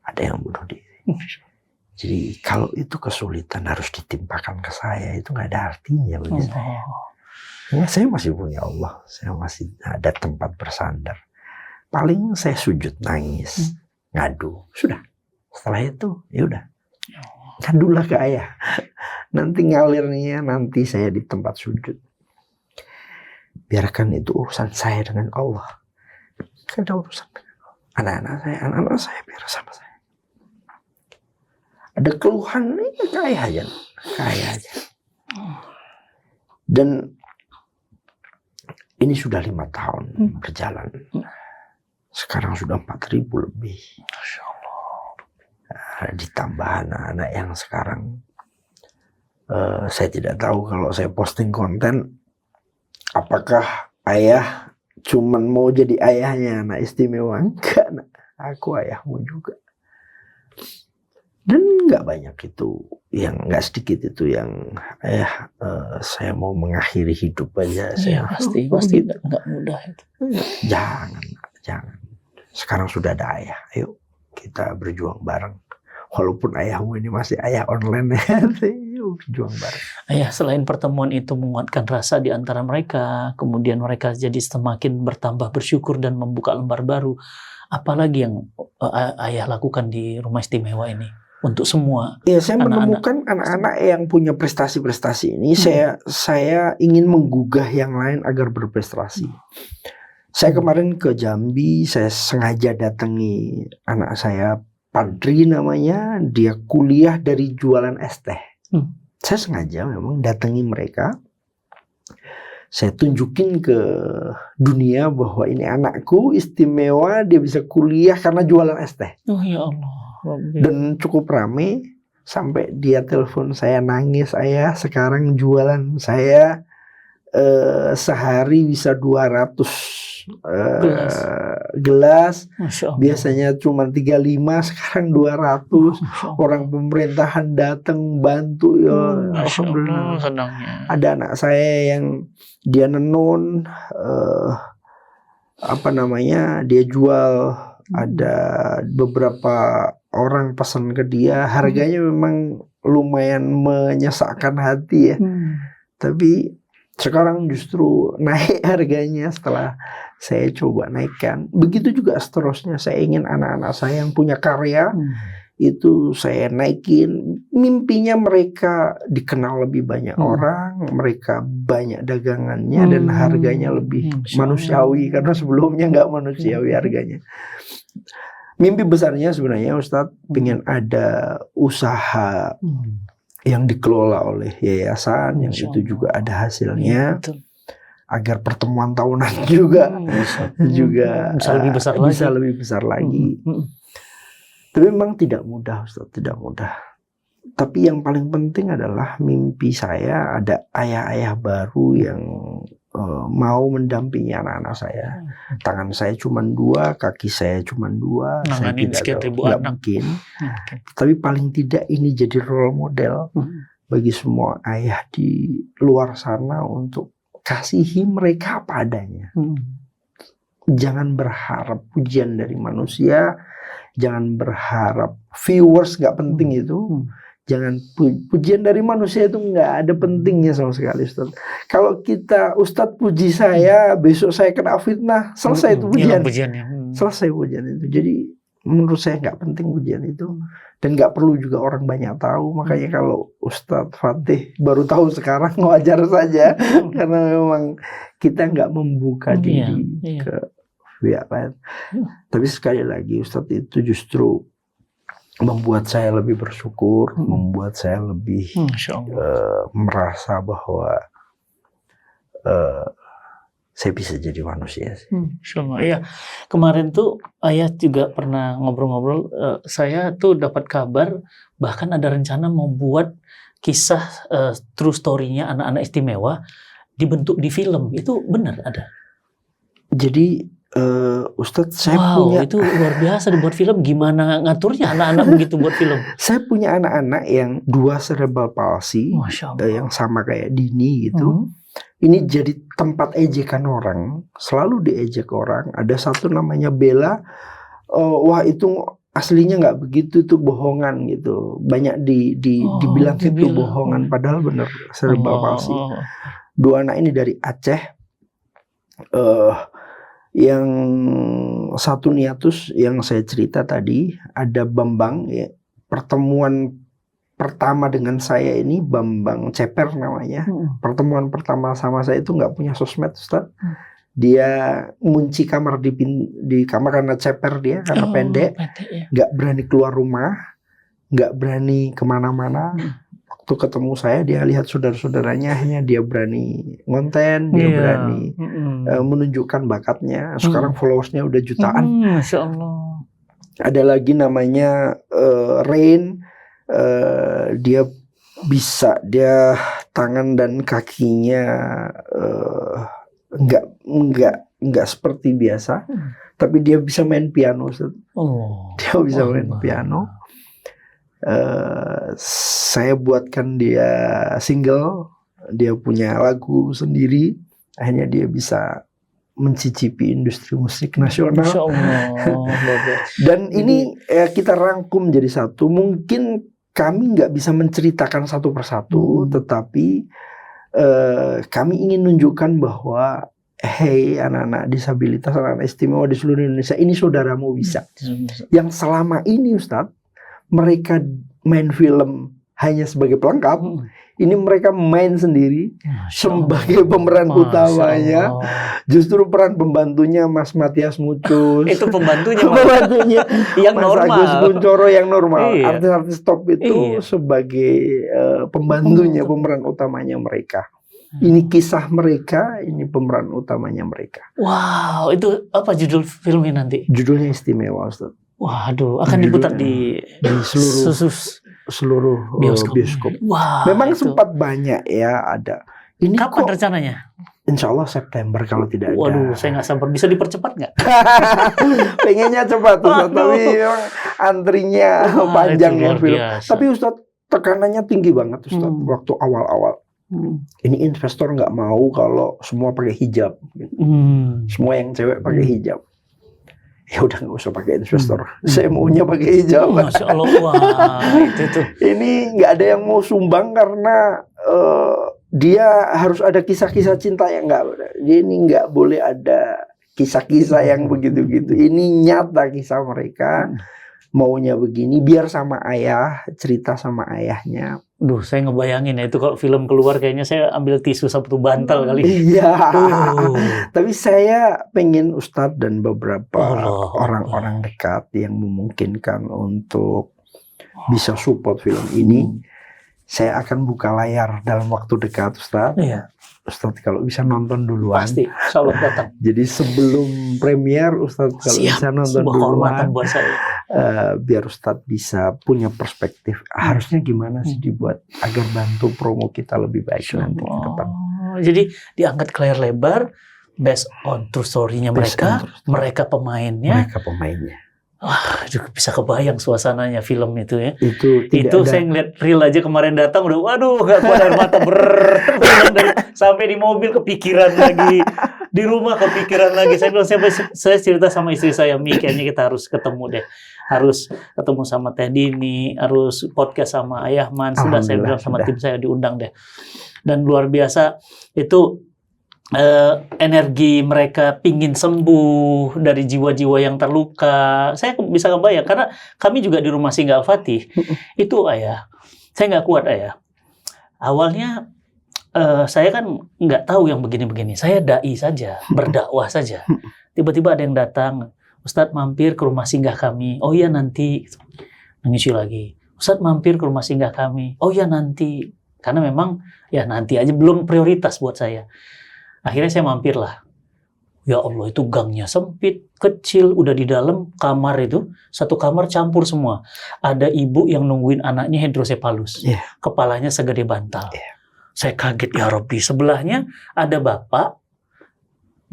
Ada yang bunuh diri. Jadi kalau itu kesulitan harus ditimpakan ke saya, itu nggak ada artinya bagi saya. Ya, saya masih punya Allah, saya masih ada tempat bersandar. Paling saya sujud nangis, ngadu, sudah. Setelah itu, ya udah. Ngadulah ke ayah. Nanti ngalirnya, nanti saya di tempat sujud. Biarkan itu urusan saya dengan Allah. Kan ada urusan dengan anak-anak saya biar sama saya. Ada keluhan, ya ke ayah aja. Dan ini sudah 5 tahun berjalan. Sekarang sudah 4.000 lebih. Masya Allah. Ditambah anak-anak yang sekarang saya tidak tahu kalau saya posting konten apakah ayah cuman mau jadi ayahnya anak istimewa. Enggak, aku ayahmu juga. Dan enggak banyak itu, yang enggak sedikit itu yang ayah saya mau mengakhiri hidup aja. Ya, pasti enggak mudah itu. Jangan. Sekarang sudah ada ayah. Ayo kita berjuang bareng. Walaupun ayahmu ini masih ayah online ya, berjuang bareng. Ayah, selain pertemuan itu menguatkan rasa di antara mereka, kemudian mereka jadi semakin bertambah bersyukur dan membuka lembar baru. Apalagi yang ayah lakukan di rumah istimewa ini untuk semua? Ya, saya menemukan anak-anak yang punya prestasi-prestasi ini. Saya ingin menggugah yang lain agar berprestasi. Saya kemarin ke Jambi, saya sengaja datangi anak saya. Padri namanya, dia kuliah dari jualan es teh. Saya sengaja memang datangi mereka. Saya tunjukin ke dunia bahwa ini anakku istimewa, dia bisa kuliah karena jualan es teh. Oh ya Allah. Dan cukup rame sampai dia telepon saya nangis, ayah sekarang jualan saya sehari bisa 200 gelas. Biasanya cuma 35, sekarang 200. Orang pemerintahan datang bantu ya. Alhamdulillah. Ada anak saya yang dia nenun dia jual, ada beberapa orang pesan ke dia, harganya memang lumayan menyesakkan hati ya. Tapi sekarang justru naik harganya setelah saya coba naikkan. Begitu juga seterusnya. Saya ingin anak-anak saya yang punya karya itu saya naikin. Mimpinya mereka dikenal lebih banyak orang, mereka banyak dagangannya dan harganya lebih manusiawi karena sebelumnya nggak manusiawi harganya. Mimpi besarnya sebenarnya Ustadz pengen ada usaha yang dikelola oleh yayasan, yang Masya itu Allah. juga ada hasilnya, Betul. agar pertemuan tahunan juga juga bisa lebih besar bisa lagi. lebih besar lagi. Tapi memang tidak mudah, Ustaz, tidak mudah. Tapi yang paling penting adalah mimpi saya ada ayah-ayah baru yang mau mendampingi anak-anak saya. Tangan saya cuma 2, kaki saya cuma 2, saya Nanganin tidak sekian tahu, ribu nggak anak. mungkin. Oke. Tapi paling tidak ini jadi role model bagi semua ayah di luar sana untuk kasihi mereka apa adanya. Jangan berharap pujian dari manusia, jangan berharap viewers, nggak penting itu. Jangan pujian dari manusia itu nggak ada pentingnya sama sekali, Ustaz. Kalau kita Ustadz puji saya, besok saya kena fitnah, selesai itu pujian. Selesai pujian itu. Jadi menurut saya nggak penting pujian itu, dan nggak perlu juga orang banyak tahu. Makanya kalau Ustadz Fatih baru tahu sekarang, wajar saja, karena memang kita nggak membuka diri ke pihak lain. Tapi sekali lagi, Ustadz itu justru membuat saya lebih bersyukur, membuat saya lebih merasa bahwa saya bisa jadi manusia sih. Iya, kemarin tuh ayah juga pernah ngobrol-ngobrol. Saya tuh dapat kabar bahkan ada rencana mau buat kisah true story-nya anak-anak istimewa dibentuk di film. Itu benar ada? Jadi Ustadz, saya punya itu luar biasa dibuat film. Gimana ngaturnya anak-anak begitu buat film? Saya punya anak-anak yang 2 cerebral palsy, yang sama kayak Dini gitu. Ini jadi tempat ejekan orang, selalu diejek orang. Ada satu namanya Bella, wah itu aslinya nggak begitu, itu bohongan gitu. Banyak dibilang itu bohongan, padahal bener cerebral palsy. 2 anak ini dari Aceh. Yang satu Niatus yang saya cerita tadi, ada Bambang ya. Pertemuan pertama dengan saya ini Bambang Ceper namanya. Pertemuan pertama sama saya itu nggak punya sosmed, Ustaz. Dia ngunci kamar di kamar karena ceper dia, karena pendek, nggak berani keluar rumah, nggak berani kemana-mana. Waktu ketemu saya, dia lihat saudara-saudaranya, hanya dia berani ngonten, dia berani menunjukkan bakatnya. Sekarang followersnya udah jutaan. Masya Allah. Ada lagi namanya Rain, dia bisa, dia tangan dan kakinya nggak seperti biasa, tapi dia bisa main piano, Ustaz. Dia bisa main piano. Saya buatkan dia single, dia punya lagu sendiri, akhirnya dia bisa mencicipi industri musik nasional. Dan ini kita rangkum jadi satu. Mungkin kami nggak bisa menceritakan satu persatu, tetapi kami ingin menunjukkan bahwa hey anak-anak disabilitas, anak-anak istimewa di seluruh Indonesia, ini saudaramu bisa. Yang selama ini Ustadz, mereka main film hanya sebagai pelengkap, ini mereka main sendiri sebagai pemeran utamanya. Justru peran pembantunya Mas Matias Mucus. Itu pembantunya yang Mas normal. Agus Kuncoro yang normal. Artis-artis top itu sebagai pembantunya, pemeran utamanya mereka. Ini kisah mereka, ini pemeran utamanya mereka. Wow, itu apa judul filmnya nanti? Judulnya Istimewa, Ustaz. Waduh, akan diputar di seluruh bioskop. Wow, memang sempat banyak ya ada. Ini kapan rencananya? Insya Allah September kalau tidak ada. Waduh, saya nggak sabar. Bisa dipercepat nggak? Pengennya cepat, Ustaz, tapi memang antrinya panjang ya film. Tapi Ustaz, tekanannya tinggi banget, Ustaz, waktu awal-awal. Ini investor nggak mau kalau semua pakai hijab. Semua yang cewek pakai hijab. Ya udah nggak usah pakai investor. Saya maunya pakai hijab. Masya Allah, wah, itu tuh. Ini nggak ada yang mau sumbang karena dia harus ada kisah-kisah cinta yang nggak. Ini nggak boleh ada kisah-kisah yang begitu-gitu. Ini nyata kisah mereka. Maunya begini, biar sama ayah, cerita sama ayahnya. Duh, saya ngebayangin ya, itu kalau film keluar kayaknya saya ambil tisu satu bantal kali. Iya. Tapi saya pengen Ustadz dan beberapa orang-orang dekat yang memungkinkan untuk bisa support film ini. Saya akan buka layar dalam waktu dekat, Ustadz. Iya. Ustadz kalau bisa nonton duluan. Pasti, insya Allah datang. Jadi sebelum premier, Ustadz kalau bisa nonton sebuah duluan. kehormatan buat saya. Biar Ustadz bisa punya perspektif. Harusnya gimana sih dibuat agar bantu promo kita lebih baik nanti ke depan. Jadi diangkat ke layar lebar, based on true story-nya mereka pemainnya. Mereka pemainnya. Wah, juga bisa kebayang suasananya film itu ya. Itu saya ngeliat reel aja kemarin datang udah waduh gak kuat air mata sampai di mobil kepikiran lagi, di rumah kepikiran lagi. Saya bilang saya cerita sama istri saya, Mi, kayaknya kita harus ketemu deh. Harus ketemu sama Teh Dini, harus podcast sama Ayahman. Sudah saya bilang sama tim saya diundang deh. Dan luar biasa itu energi mereka pingin sembuh dari jiwa-jiwa yang terluka. Saya bisa kebayang karena kami juga di rumah Singgah Al-Fatih itu Ayah. Saya nggak kuat Ayah. Awalnya saya kan nggak tahu yang begini-begini. Saya dai saja, berdakwah saja. Tiba-tiba ada yang datang, Ustadz mampir ke rumah singgah kami. Oh iya nanti. Nangis lagi. Ustadz mampir ke rumah singgah kami. Oh iya nanti. Karena memang ya nanti aja belum prioritas buat saya. Akhirnya saya mampir lah. Ya Allah, itu gangnya sempit, kecil, udah di dalam kamar itu, satu kamar campur semua. Ada ibu yang nungguin anaknya hidrosepalus. Kepalanya segede bantal. Saya kaget, ya Rabbi. Sebelahnya ada bapak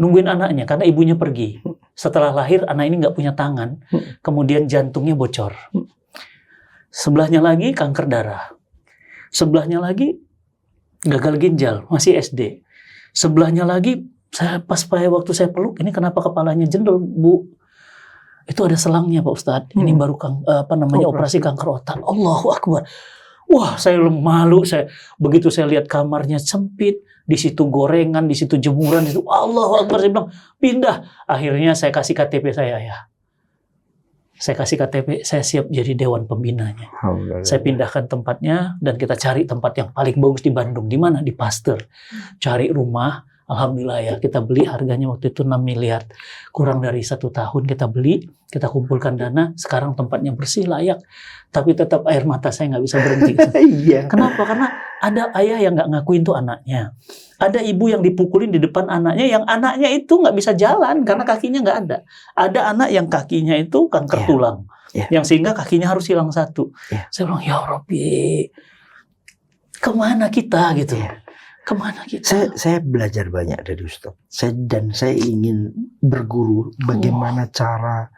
nungguin anaknya karena ibunya pergi. Setelah lahir, anak ini nggak punya tangan. Kemudian jantungnya bocor. Sebelahnya lagi kanker darah. Sebelahnya lagi gagal ginjal, masih SD. Sebelahnya lagi, waktu saya peluk, ini kenapa kepalanya jendol, Bu? Itu ada selangnya, Pak Ustadz. Ini baru operasi kanker otak. Allahu Akbar. Wah, saya malu. Begitu saya lihat kamarnya sempit, di situ gorengan, di situ jemuran, di situ Allahu Akbar. Saya bilang, pindah. Akhirnya saya kasih KTP saya, ya. Saya kasih KTP, saya siap jadi dewan pembinanya. Saya pindahkan tempatnya dan kita cari tempat yang paling bagus di Bandung. Di mana? Di Pasteur. Cari rumah, alhamdulillah ya, kita beli harganya waktu itu 6 miliar. Kurang dari 1 tahun kita beli, kita kumpulkan dana, sekarang tempatnya bersih, layak. Tapi tetap air mata saya nggak bisa berhenti. Kenapa? Karena ada ayah yang nggak ngakuin tuh anaknya. Ada ibu yang dipukulin di depan anaknya, yang anaknya itu nggak bisa jalan karena kakinya nggak ada. Ada anak yang kakinya itu kanker tulang, yang sehingga kakinya harus hilang satu. Saya bilang, ya Rabbi, kemana kita gitu? Kemana kita? Saya belajar banyak dari Ustadz. Saya ingin berguru bagaimana cara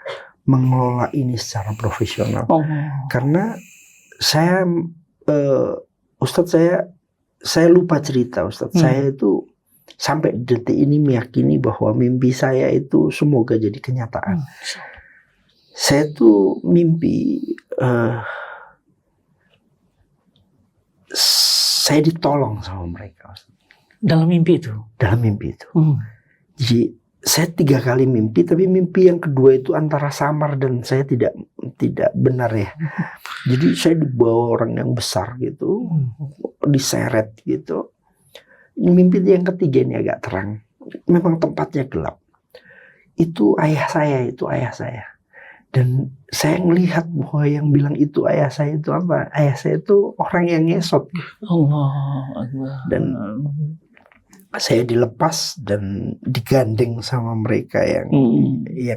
mengelola ini secara profesional. Karena saya, Ustadz saya lupa cerita Ustadz. Saya itu sampai detik ini meyakini bahwa mimpi saya itu semoga jadi kenyataan. Saya tuh mimpi saya ditolong sama mereka. Dalam mimpi itu? Dalam mimpi itu. Jadi saya 3 kali mimpi, tapi mimpi yang kedua itu antara samar dan saya tidak benar ya. Jadi saya dibawa orang yang besar gitu, diseret gitu. Mimpi yang ketiga ini agak terang. Memang tempatnya gelap. Itu ayah saya. Dan saya melihat bahwa yang bilang itu ayah saya itu apa? Ayah saya itu orang yang ngesot. Dan saya dilepas dan digandeng sama mereka yang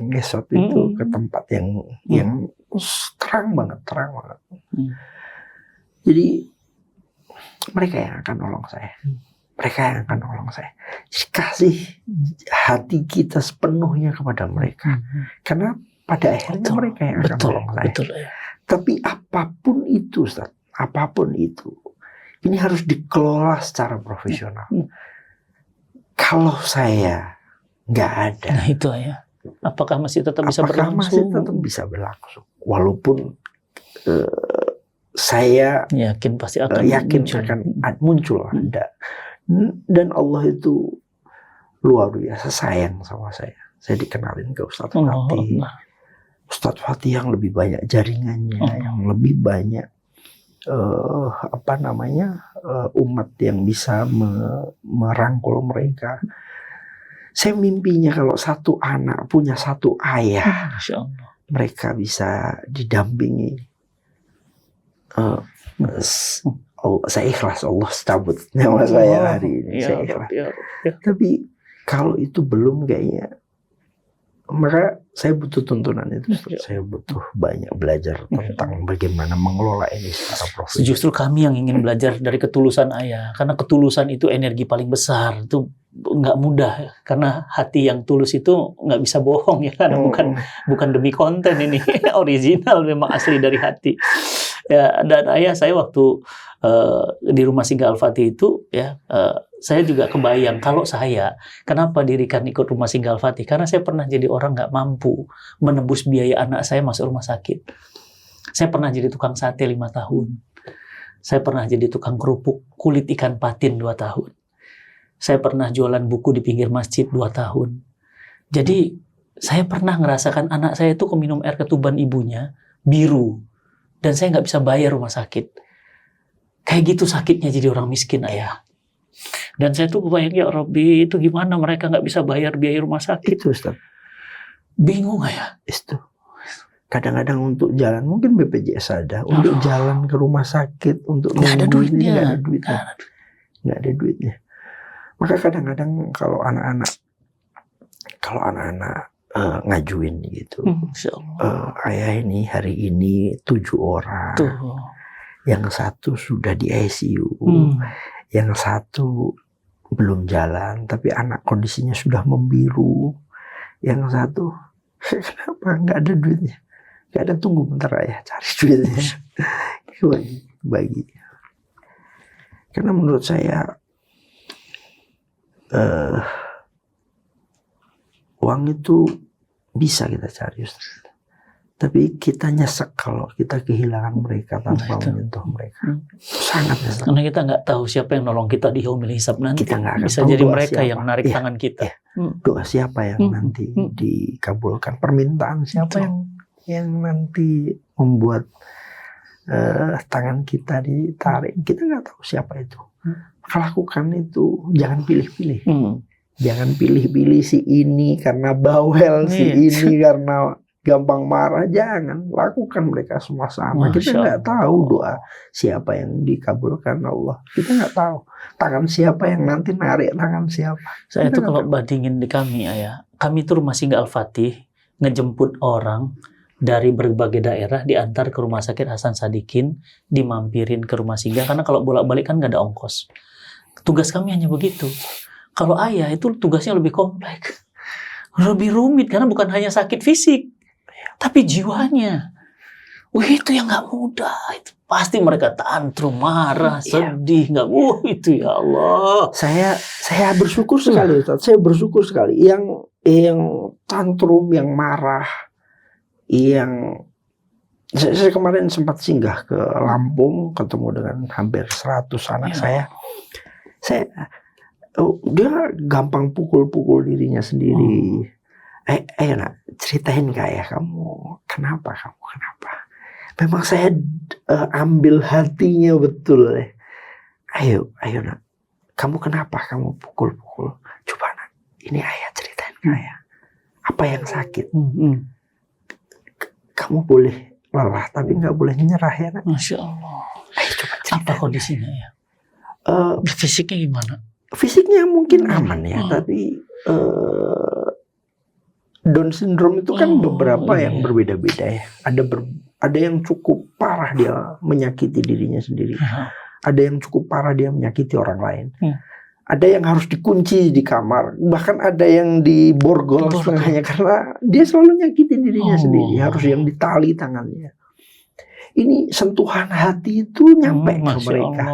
ngesot itu ke tempat yang terang banget. Jadi mereka yang akan nolong saya. Jadi kasih hati kita sepenuhnya kepada mereka. Karena pada akhirnya mereka yang akan nolong saya. Tapi apapun itu, Ustaz, ini harus dikelola secara profesional. Kalau saya nggak ada, nah itu ya, apakah masih tetap bisa berlangsung? Masih tetap bisa berlangsung, walaupun saya yakin pasti akan muncul ada. Dan Allah itu luar biasa sayang sama saya. Saya dikenalin ke Ustadz Fatih. Ustadz Fatih yang lebih banyak jaringannya, yang lebih banyak umat yang bisa merangkul mereka. Saya mimpinya kalau satu anak punya satu ayah, mereka bisa didampingi saya ikhlas Allah cabut nyawa saya hari ini. Saya ikhlas. Tapi kalau itu belum kayaknya, maka saya butuh tuntunan itu. Saya butuh banyak belajar tentang bagaimana mengelola ini secara profesional. Justru kami yang ingin belajar dari ketulusan ayah, karena ketulusan itu energi paling besar, itu nggak mudah, karena hati yang tulus itu nggak bisa bohong ya, karena bukan demi konten ini, original memang asli dari hati. Ya, dan ayah saya waktu di rumah singgah Al-Fatih itu ya, saya juga kebayang kalau saya kenapa dirikan ikut rumah singgah Al-Fatih, karena saya pernah jadi orang nggak mampu menebus biaya anak saya masuk rumah sakit. Saya pernah jadi tukang sate 5 tahun. Saya pernah jadi tukang kerupuk kulit ikan patin 2 tahun. Saya pernah jualan buku di pinggir masjid 2 tahun. Jadi saya pernah ngerasakan anak saya itu minum air ketuban ibunya biru, dan saya nggak bisa bayar rumah sakit. Kayak gitu sakitnya jadi orang miskin, ayah. Dan saya tuh kebayang, ya Rabbi, itu gimana mereka nggak bisa bayar biaya rumah sakit? Itu Ustaz. Bingung, ayah. Itu. Kadang-kadang untuk jalan, mungkin BPJS ada, untuk jalan ke rumah sakit, untuk nggak ada duitnya. Nggak ada duitnya. Maka kadang-kadang kalau anak-anak ngajuin gitu, ayah ini hari ini 7 orang. Tuh. Yang satu sudah di ICU, yang satu belum jalan, tapi anak kondisinya sudah membiru. Yang satu, kenapa nggak ada duitnya? Nggak ada, tunggu bentar ya, cari duitnya. Bagi. Karena menurut saya, uang itu bisa kita cari, Ustaz. Tapi kita nyesek kalau kita kehilangan mereka tanpa menyentuh mereka. Sangat nyesek. Karena kita nggak tahu siapa yang nolong kita di yaumil hisab nanti. Kita nggak akan bisa tahu jadi mereka siapa yang narik tangan kita. Doa siapa yang nanti dikabulkan, permintaan siapa yang nanti membuat tangan kita ditarik. Kita nggak tahu siapa itu. Maka lakukan itu, jangan pilih-pilih. Jangan pilih-pilih si ini karena bawel, si ini karena gampang marah. Jangan, lakukan mereka semua sama. Kita nggak tahu doa siapa yang dikabulkan Allah. Kita nggak tahu tangan siapa yang nanti narik tangan siapa. Saya itu kalau bandingin di kami, ayah, kami itu rumah singgah Al-Fatih ngejemput orang dari berbagai daerah, diantar ke rumah sakit Hasan Sadikin, dimampirin ke rumah singgah, karena kalau bolak-balik kan nggak ada ongkos. Tugas kami hanya begitu. Kalau ayah itu tugasnya lebih kompleks, lebih rumit, karena bukan hanya sakit fisik, tapi jiwanya. Itu yang nggak mudah. Itu pasti mereka tantrum, marah, sedih, nggak. Itu ya Allah. Saya bersyukur sekali, Ustaz. Saya bersyukur sekali. Yang tantrum, yang marah, yang saya kemarin sempat singgah ke Lampung, ketemu dengan hampir 100 anak saya. Dia gampang pukul-pukul dirinya sendiri. Ayo nak, ceritain ke ayah kamu, kenapa? Memang saya ambil hatinya betul. Ayo nak, kamu kenapa kamu pukul-pukul? Coba nak, ini ayah ceritain ke ayah. Apa yang sakit? Kamu boleh lelah, tapi nggak boleh nyerah ya nak. Masya Allah. Ayo coba ceritain. Apa kondisinya ya? Fisiknya gimana? Fisiknya mungkin aman ya, tapi Down syndrome itu kan beberapa yang berbeda-beda ya. Ada yang cukup parah dia menyakiti dirinya sendiri. Ada yang cukup parah dia menyakiti orang lain. Ada yang harus dikunci di kamar. Bahkan ada yang diborgol setengahnya karena dia selalu nyakiti dirinya sendiri. Harus yang ditali tangannya. Ini sentuhan hati itu nyampe ke mereka.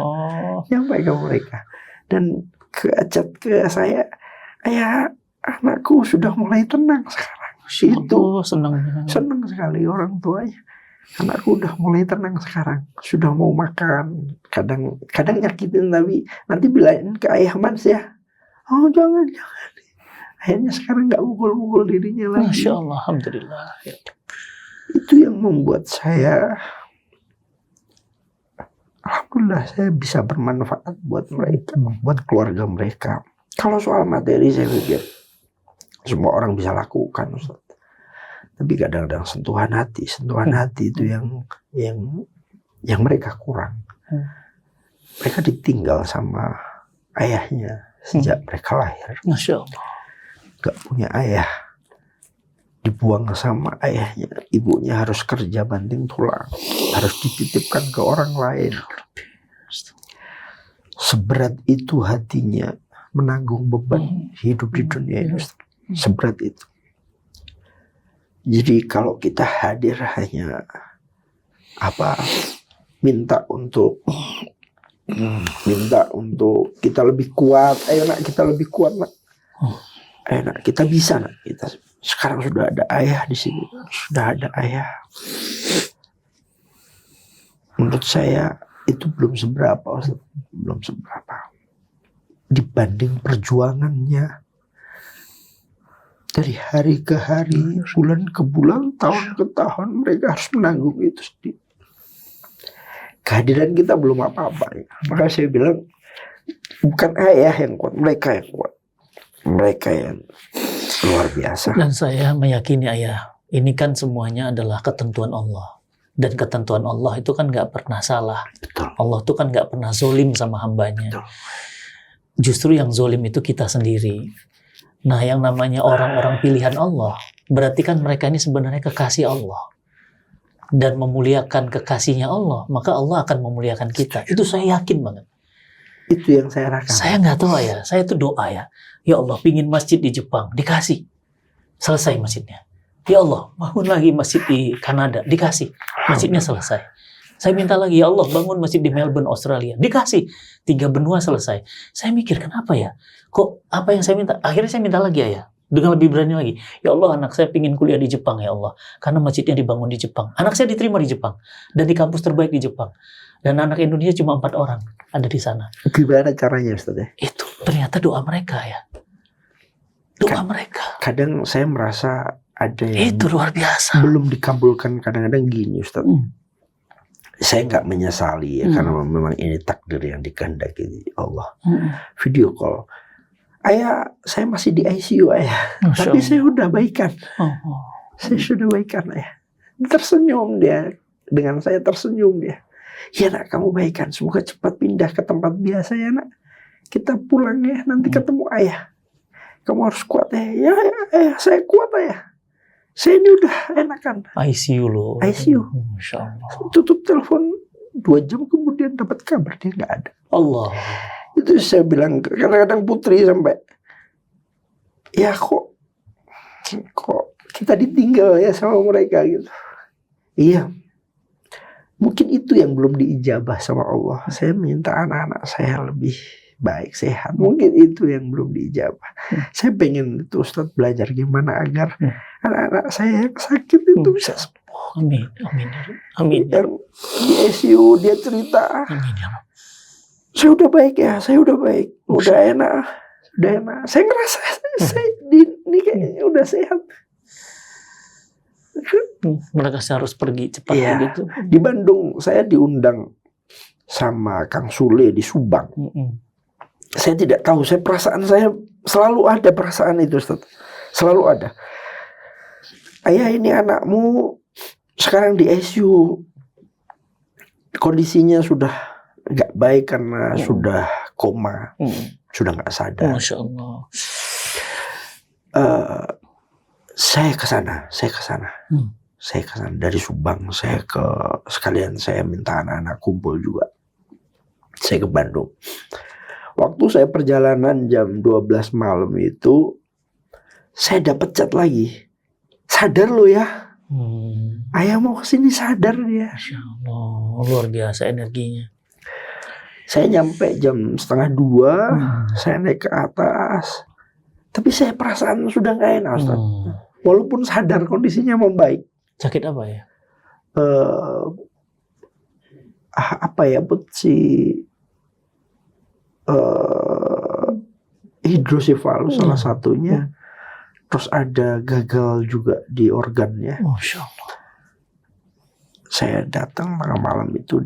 Nyampe ke mereka. Dan chat ke saya, ayah, anakku sudah mulai tenang sekarang. Itu senang sekali orang tuanya. Anakku udah mulai tenang sekarang, sudah mau makan. Kadang nyakitin, tapi nanti bilangin ke ayah Mans ya. Oh jangan. Akhirnya sekarang nggak pukul-pukul dirinya lagi. Masya Allah, alhamdulillah. Itu yang membuat saya, alhamdulillah saya bisa bermanfaat buat mereka, buat keluarga mereka. Kalau soal materi saya pikir semua orang bisa lakukan, Ustaz. Tapi kadang-kadang sentuhan hati itu yang mereka kurang. mereka ditinggal sama ayahnya sejak mereka lahir. Masya Allah. Gak punya ayah, dibuang sama ayahnya, ibunya harus kerja banting tulang, harus dititipkan ke orang lain. Seberat itu hatinya menanggung beban hidup di dunia ini, seberat itu. Jadi kalau kita hadir hanya minta untuk kita lebih kuat, ayo nak kita lebih kuat nak, ayo nak kita bisa nak, kita sekarang sudah ada ayah di sini, sudah ada ayah. Menurut saya itu belum seberapa, belum seberapa dibanding perjuangannya. Dari hari ke hari, bulan ke bulan, tahun ke tahun, mereka harus menanggung itu sendiri. Kehadiran kita belum apa-apa. Maka saya bilang, bukan ayah yang kuat, mereka yang kuat. Mereka yang luar biasa. Dan saya meyakini ayah, ini kan semuanya adalah ketentuan Allah. Dan ketentuan Allah itu kan gak pernah salah. Betul. Allah itu kan gak pernah zolim sama hambanya. Betul. Justru yang zolim itu kita sendiri. Nah, yang namanya orang-orang pilihan Allah, berarti kan mereka ini sebenarnya kekasih Allah. Dan memuliakan kekasihnya Allah, maka Allah akan memuliakan kita. Itu saya yakin banget. Itu yang saya rasakan. Saya nggak tahu ya, saya tuh doa ya. Ya Allah, pingin masjid di Jepang, dikasih. Selesai masjidnya. Ya Allah, bangun lagi masjid di Kanada, dikasih. Masjidnya selesai. Saya minta lagi, ya Allah, bangun masjid di Melbourne, Australia. Dikasih. 3 benua selesai. Saya mikir, kenapa ya? Kok apa yang saya minta? Akhirnya saya minta lagi ya. Dengan lebih berani lagi. Ya Allah, anak saya pingin kuliah di Jepang, ya Allah. Karena masjidnya dibangun di Jepang. Anak saya diterima di Jepang. Dan di kampus terbaik di Jepang. Dan anak Indonesia cuma 4 orang ada di sana. Gimana caranya, Ustaz ya? Itu ternyata doa mereka ya. Doa mereka. Kadang saya merasa ada yang Itu luar biasa. belum dikabulkan. Kadang-kadang gini, Ustaz. Saya nggak menyesali ya, karena memang ini takdir yang dikehendaki Allah. Video call, ayah saya masih di ICU ayah, tapi saya udah baikan. Saya sudah baikan ayah. Tersenyum dia, dengan saya tersenyum dia. Ya nak, kamu baikan, semoga cepat pindah ke tempat biasa ya nak. Kita pulang ya, nanti ketemu ayah. Kamu harus kuat ya. Ya ayah, saya kuat ayah. Saya ini udah enakan. ICU loh. ICU. Masya Allah. Tutup telepon 2 jam kemudian dapat kabar dia nggak ada. Allah. Itu saya bilang, kadang-kadang Putri sampai, ya kok kita ditinggal ya sama mereka gitu. Iya. Mungkin itu yang belum diijabah sama Allah. Saya minta anak-anak saya lebih baik, sehat. Mungkin itu yang belum diijabah. Saya pengen itu Ustaz belajar gimana agar anak-anak saya yang sakit itu bisa sembuh. Amin. Amin. Amin. Yang di ICU dia cerita, Amin ya Rabb. saya udah baik ya, saya udah baik, udah enak. Saya ngerasa saya ini kayaknya udah sehat. Mereka harus pergi cepat begitu. Di Bandung saya diundang sama Kang Sule di Subang. Saya tidak tahu, perasaan saya selalu ada perasaan itu, Ustaz. Selalu ada. Ayah, ini anakmu sekarang di ICU. Kondisinya sudah nggak baik karena sudah koma, sudah nggak sadar. Masya Allah. Saya ke sana. Dari Subang. Sekalian saya minta anak-anak kumpul juga. Saya ke Bandung. Waktu saya perjalanan jam 12 malam itu, saya dapat chat lagi. Sadar lo ya. Ayah mau kesini, sadar dia. Masya Allah, luar biasa energinya. Saya nyampe jam 1:30, saya naik ke atas. Tapi saya perasaan sudah nggak enak, Ustaz. Walaupun sadar kondisinya membaik. Sakit apa ya? Hidrosefalus salah satunya. Terus ada gagal juga di organnya. Masya Allah. Saya datang tengah malam itu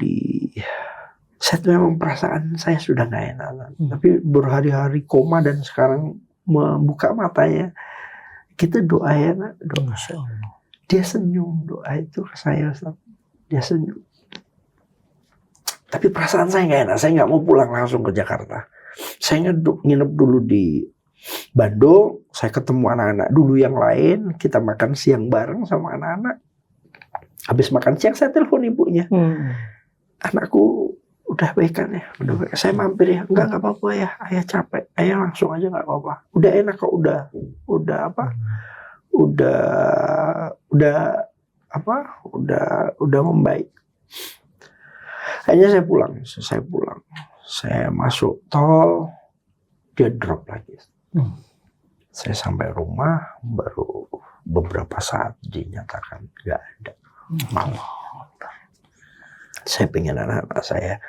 saya memang perasaan saya sudah nggak enak. Tapi berhari-hari koma dan sekarang membuka matanya. Kita doa ya nak, doa. Masya Allah. Dia senyum, doa itu ke saya, Ustaz. Dia senyum. Tapi perasaan saya nggak enak, saya nggak mau pulang langsung ke Jakarta. Saya nginep dulu di Bandung, saya ketemu anak-anak dulu yang lain, kita makan siang bareng sama anak-anak. Habis makan siang saya telepon ibunya. Anakku udah baik kan ya? Udah baik. Saya mampir ya. Enggak apa-apa ya. Ayah capek. Ayah langsung aja nggak apa-apa. Udah enak kok. Udah apa? Udah membaik. Akhirnya saya pulang. Saya masuk tol, dia drop lagi. Saya sampai rumah baru beberapa saat dinyatakan nggak ada. Malah saya pengen anak-anak saya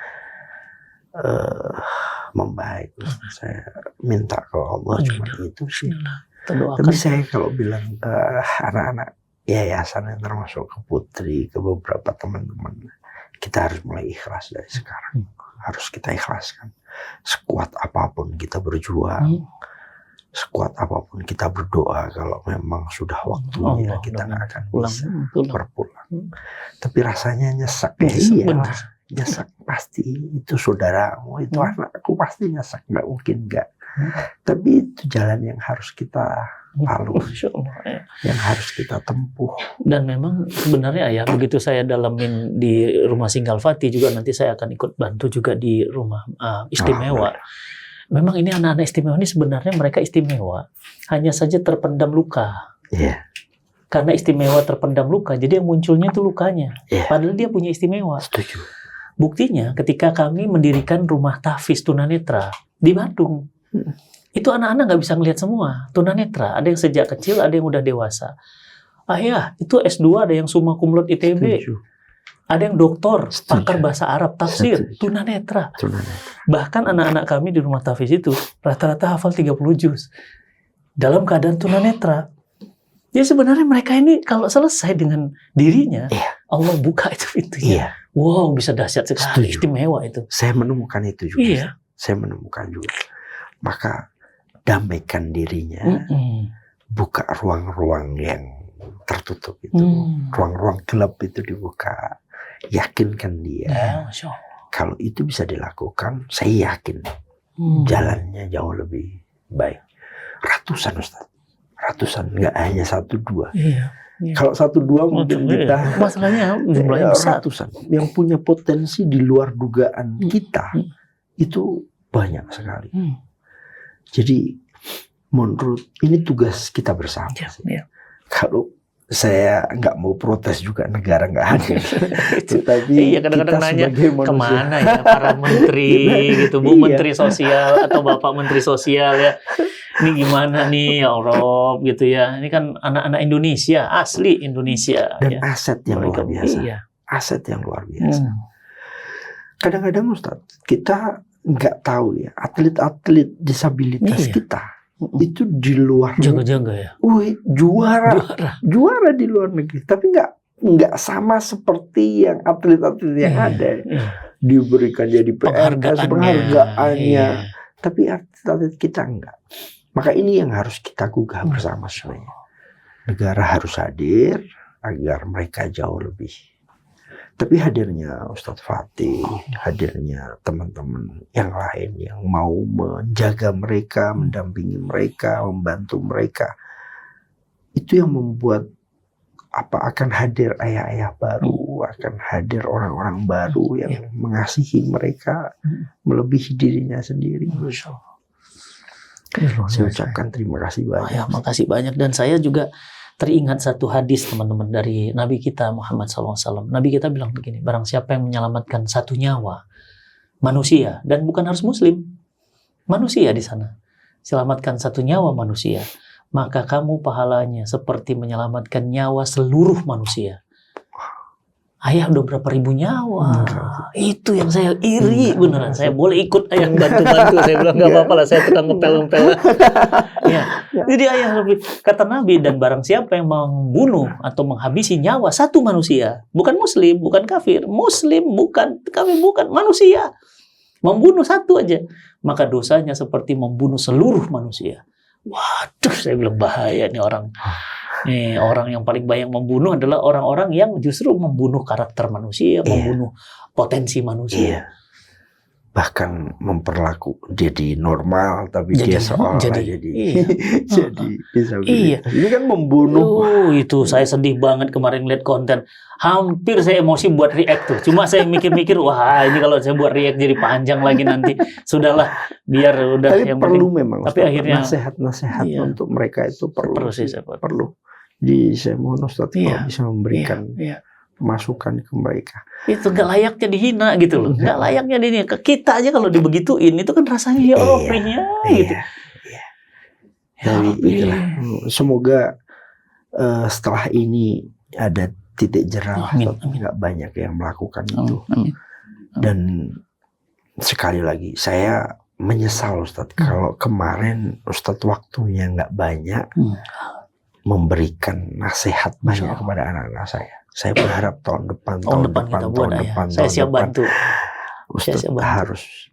membaik. Saya minta ke Allah cuma itu sih. Tapi saya kalau bilang ke anak-anak yayasan yang termasuk ke Putri, ke beberapa teman-teman, kita harus mulai ikhlas dari sekarang. Harus kita ikhlaskan. Sekuat apapun kita berjuang, sekuat apapun kita berdoa, kalau memang sudah waktunya kita nggak akan bisa berpulang. Tapi rasanya nyesek. Iya, nyesek pasti. Itu saudaramu, itu anakku pasti nyesek, nggak mungkin nggak. Tapi itu jalan yang harus kita lalui, yang harus kita tempuh. Dan memang sebenarnya ya, begitu saya dalamin di rumah Singgal Fatih juga, nanti saya akan ikut bantu juga di rumah istimewa. Memang ini anak-anak istimewa ini sebenarnya mereka istimewa, hanya saja terpendam luka. Karena istimewa terpendam luka, jadi yang munculnya itu lukanya. Padahal dia punya istimewa. Setuju. Buktinya ketika kami mendirikan rumah tahfiz tunanetra di Bandung, itu anak-anak nggak bisa ngelihat semua tunanetra. Ada yang sejak kecil, ada yang udah dewasa. Ayah, itu S2 ada yang summa cum laude ITB. Setuju. Ada yang doktor, pakar bahasa Arab, tafsir, tunanetra. Bahkan anak-anak kami di rumah tahfiz itu rata-rata hafal 30 juz. Dalam keadaan tunanetra. Jadi sebenarnya mereka ini kalau selesai dengan dirinya, Allah buka itu pintunya. Wow, bisa dahsyat sekali. Istimewa itu. Saya menemukan itu juga. Saya menemukan juga. Maka damaikan dirinya. Buka ruang-ruang yang tertutup itu. Ruang-ruang gelap itu dibuka. Yakinkan dia. Kalau itu bisa dilakukan, saya yakin jalannya jauh lebih baik. Ratusan, Ustaz. Ratusan, nggak hanya 1-2. Kalau 1-2 mungkin kita masalahnya jumlahnya besar. Ratusan yang punya potensi di luar dugaan kita itu banyak sekali. Jadi menurut ini tugas kita bersama. Kalau saya nggak mau protes juga negara nggak hadir. Tapi kadang-kadang kita nanya sebagai manusia, kemana ya para menteri gitu, Bu Menteri Sosial atau Bapak Menteri Sosial ya. Ini gimana nih ya Allah gitu ya. Ini kan anak-anak Indonesia, asli Indonesia. Dan aset yang luar biasa. Aset yang luar biasa. Kadang-kadang Ustaz, kita nggak tahu ya, atlet-atlet disabilitas kita itu di luar jaga-jaga ya. Juara di luar negeri. Tapi nggak sama seperti yang atlet-atlet yang ada. Diberikan jadi PNS, penghargaannya. Tapi atlet-atlet kita enggak. Maka ini yang harus kita gugah bersama semuanya. Negara harus hadir agar mereka jauh lebih. Tapi hadirnya Ustadz Fatih, hadirnya teman-teman yang lain yang mau menjaga mereka, mendampingi mereka, membantu mereka, itu yang membuat akan hadir ayah-ayah baru, akan hadir orang-orang baru yang mengasihi mereka melebihi dirinya sendiri. Saya ucapkan terima kasih banyak. Makasih banyak. Dan saya juga teringat satu hadis teman-teman dari Nabi kita Muhammad SAW. Nabi kita bilang begini, barang siapa yang menyelamatkan satu nyawa manusia, dan bukan harus muslim, manusia di sana, selamatkan satu nyawa manusia, maka kamu pahalanya seperti menyelamatkan nyawa seluruh manusia. Ayah udah berapa ribu nyawa. Itu yang saya iri beneran. Saya boleh ikut ayah bantu-bantu. Saya bilang nggak apa-apa lah, saya tukang ngepel-ngepel. Jadi ayah lebih, kata Nabi, dan barang siapa yang membunuh atau menghabisi nyawa satu manusia, bukan muslim, bukan kafir, muslim bukan kafir, bukan manusia, membunuh satu aja, maka dosanya seperti membunuh seluruh manusia. Waduh, saya bilang bahaya nih orang. Orang yang paling banyak membunuh adalah orang-orang yang justru membunuh karakter manusia, membunuh potensi manusia. Bahkan jadi normal, tapi dia seolah jadi disabilitas. Ini kan membunuh. Itu saya sedih banget kemarin lihat konten. Hampir saya emosi buat react tuh. Cuma saya mikir-mikir, wah ini kalau saya buat react jadi panjang lagi nanti. Sudahlah, biar udah. Tapi yang perlu penting, memang. Tapi akhirnya nasihat-nasihat untuk mereka itu perlu. Perlu. Saya mohon Ustaz kalau bisa memberikan masukan ke mereka. Itu nggak layaknya dihina gitu loh. Nggak layaknya dihina. Ke kita aja kalau dibegituin itu kan rasanya ya Allah gitu. Jadi itulah. Semoga setelah ini ada titik jerah. Nggak banyak yang melakukan itu. Dan sekali lagi saya menyesal Ustadz kalau kemarin Ustadz waktunya nggak banyak memberikan nasihat banyak kepada anak-anak saya. Saya berharap tahun depan saya siap bantu. Ustadz harus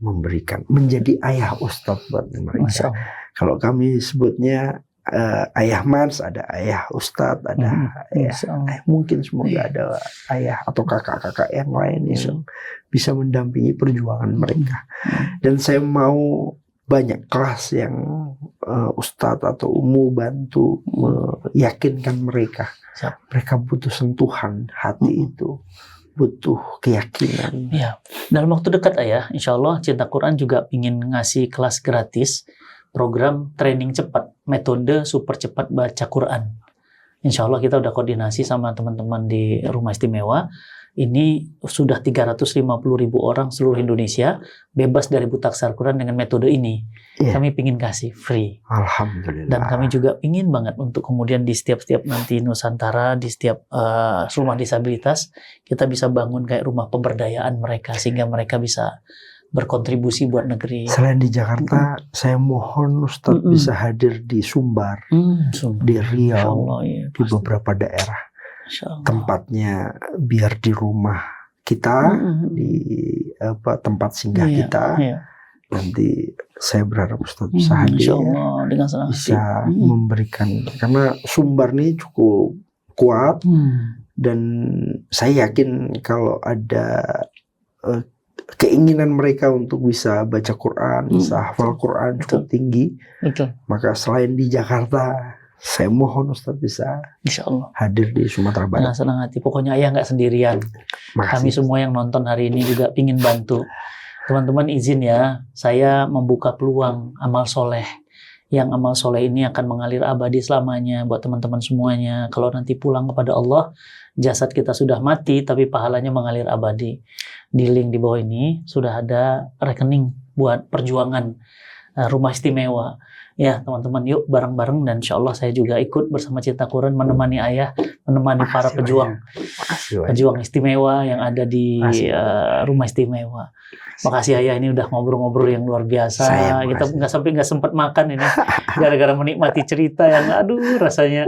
menjadi ayah Ustadz buat mereka. Kalau kami sebutnya ayah Mans, ada ayah Ustadz, ada ayah. Mungkin semoga ada ayah atau kakak-kakak yang lain yang bisa mendampingi perjuangan mereka. Dan saya mau banyak kelas yang Ustadz atau Umu bantu meyakinkan mereka. Mereka butuh sentuhan hati itu, butuh keyakinan. Dalam waktu dekat Ayah, insya Allah Cinta Quran juga ingin ngasih kelas gratis, program training cepat, metode super cepat baca Quran. Insya Allah kita udah koordinasi sama teman-teman di Rumah Istimewa. Ini sudah 350.000 orang seluruh Indonesia bebas dari buta aksara Quran dengan metode ini. Kami pingin kasih free. Alhamdulillah. Dan kami juga pingin banget untuk kemudian di setiap nanti Nusantara, di setiap rumah disabilitas, kita bisa bangun kayak rumah pemberdayaan mereka sehingga mereka bisa berkontribusi buat negeri. Selain di Jakarta, saya mohon Ustadz bisa hadir di Sumbar, di Riau, di beberapa daerah. Tempatnya biar di rumah kita, di tempat singgah kita. Nanti saya berharap Ustadz bisa hadir, bisa memberikan, karena Sumbar ini cukup kuat dan saya yakin kalau ada keinginan mereka untuk bisa baca Quran, bisa hafal Quran cukup tinggi, maka selain di Jakarta, saya mohon Ustadz bisa hadir di Sumatera Barat. Dengan senang hati. Pokoknya Ayah nggak sendirian. Kami semua yang nonton hari ini juga pingin bantu. Teman-teman izin ya, saya membuka peluang amal soleh. Yang amal soleh ini akan mengalir abadi selamanya buat teman-teman semuanya. Kalau nanti pulang kepada Allah, jasad kita sudah mati, tapi pahalanya mengalir abadi. Di link di bawah ini sudah ada rekening buat perjuangan Rumah Istimewa. Ya teman-teman, yuk bareng-bareng, dan insya Allah saya juga ikut bersama Cinta Quran menemani Ayah, menemani para pejuang istimewa yang ada di Rumah Istimewa. Makasih Ayah, ini udah ngobrol-ngobrol yang luar biasa. Kita nggak sempat makan ini gara-gara menikmati cerita yang rasanya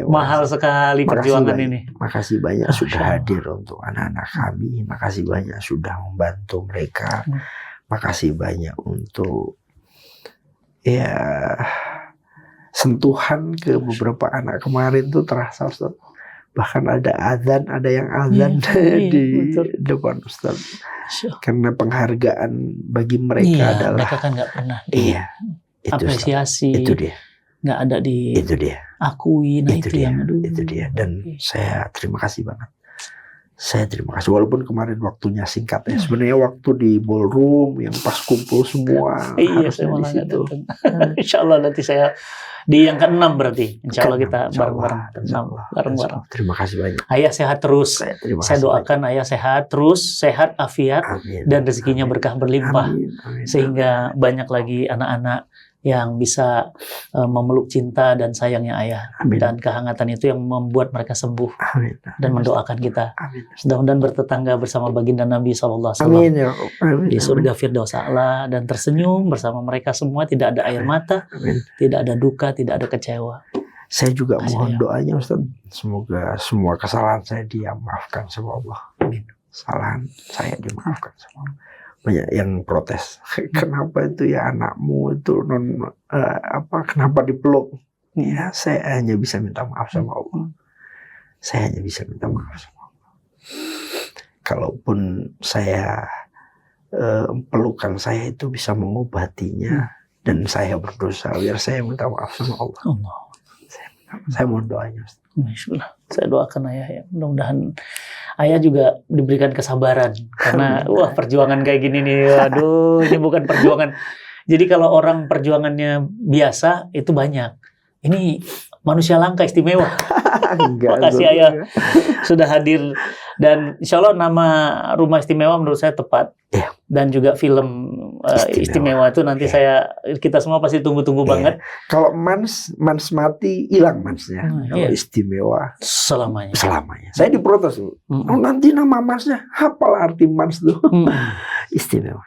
mahal sekali perjuangan ini. Makasih banyak sudah hadir untuk anak-anak kami. Makasih banyak sudah membantu mereka. Makasih banyak untuk sentuhan ke beberapa anak kemarin tuh terasa Ustaz. Bahkan ada azan, ada yang azan di depan Ustaz. Karena penghargaan bagi mereka adalah mereka kan nggak pernah apresiasi. Itu dia. Nggak ada akui. Itu dia. Dan saya terima kasih banget. Saya terima kasih, walaupun kemarin waktunya singkat ya. Sebenarnya waktu di ballroom yang pas kumpul semua. Saya malah nggak datang. Insya Allah nanti saya di yang ke-6 berarti. Insya Allah kita bareng-bareng. Terima kasih banyak. Ayah sehat terus. Saya doakan Ayah sehat terus, sehat afiat, dan rezekinya berkah berlimpah. Sehingga banyak lagi anak-anak yang bisa memeluk cinta dan sayangnya Ayah. Dan kehangatan itu yang membuat mereka sembuh. Dan mendoakan kita. Mudah-mudahan bertetangga bersama baginda Nabi SAW di surga Firdaus A'la, dan tersenyum bersama mereka semua, tidak ada air mata, tidak ada duka, tidak ada kecewa. Saya juga mohon doanya Ustaz, semoga semua kesalahan saya dimaafkan sama Allah. Kesalahan saya dimaafkan sama Allah. Banyak yang protes, kenapa itu ya anakmu itu kenapa dipeluk, Ya, saya hanya bisa minta maaf sama Allah. Saya hanya bisa minta maaf sama Allah. Kalaupun saya pelukan saya itu bisa mengobatinya dan saya berdosa, biar saya minta maaf sama Allah. Saya mohon doanya. Saya doakan ayah ya, mudah-mudahan ayah juga diberikan kesabaran karena wah perjuangan kayak gini nih, waduh ini bukan perjuangan. Jadi kalau orang perjuangannya biasa itu banyak, ini manusia langka istimewa. Makasih ayah sudah hadir dan insya Allah nama Rumah Istimewa menurut saya tepat dan juga film istimewa itu nanti kita semua pasti tunggu-tunggu banget. Kalau mans mati hilang mansnya. Kalau istimewa selamanya. Saya diprotes tuh. Oh, nanti nama mansnya apa arti mans tuh? Istimewa.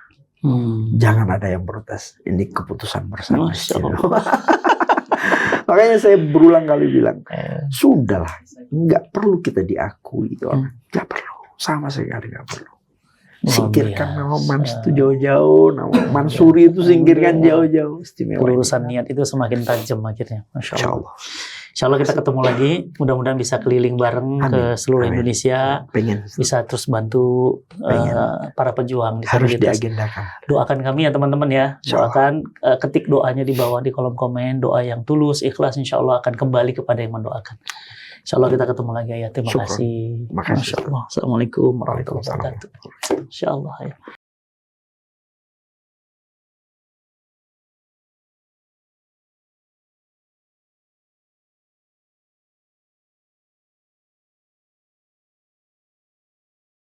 Jangan ada yang protes. Ini keputusan bersama. Makanya saya berulang kali bilang, sudahlah, nggak perlu kita diakui orang, nggak perlu, sama sekali nggak perlu. Singkirkan nama Mans itu jauh-jauh, nama Mansuri itu singkirkan jauh-jauh. Istimewa. Urusan niat itu semakin tajam akhirnya, Masya Allah. Insya Allah kita ketemu lagi, mudah-mudahan bisa keliling bareng ke seluruh Indonesia, bisa terus bantu para pejuang. Harus diagendakan. Doakan kami ya teman-teman ya, doakan, ketik doanya di bawah di kolom komen, doa yang tulus, ikhlas, insya Allah akan kembali kepada yang mendoakan. Insya Allah kita ketemu lagi ya, terima kasih. Masya Allah. Assalamualaikum warahmatullahi wabarakatuh. Insya Allah ya.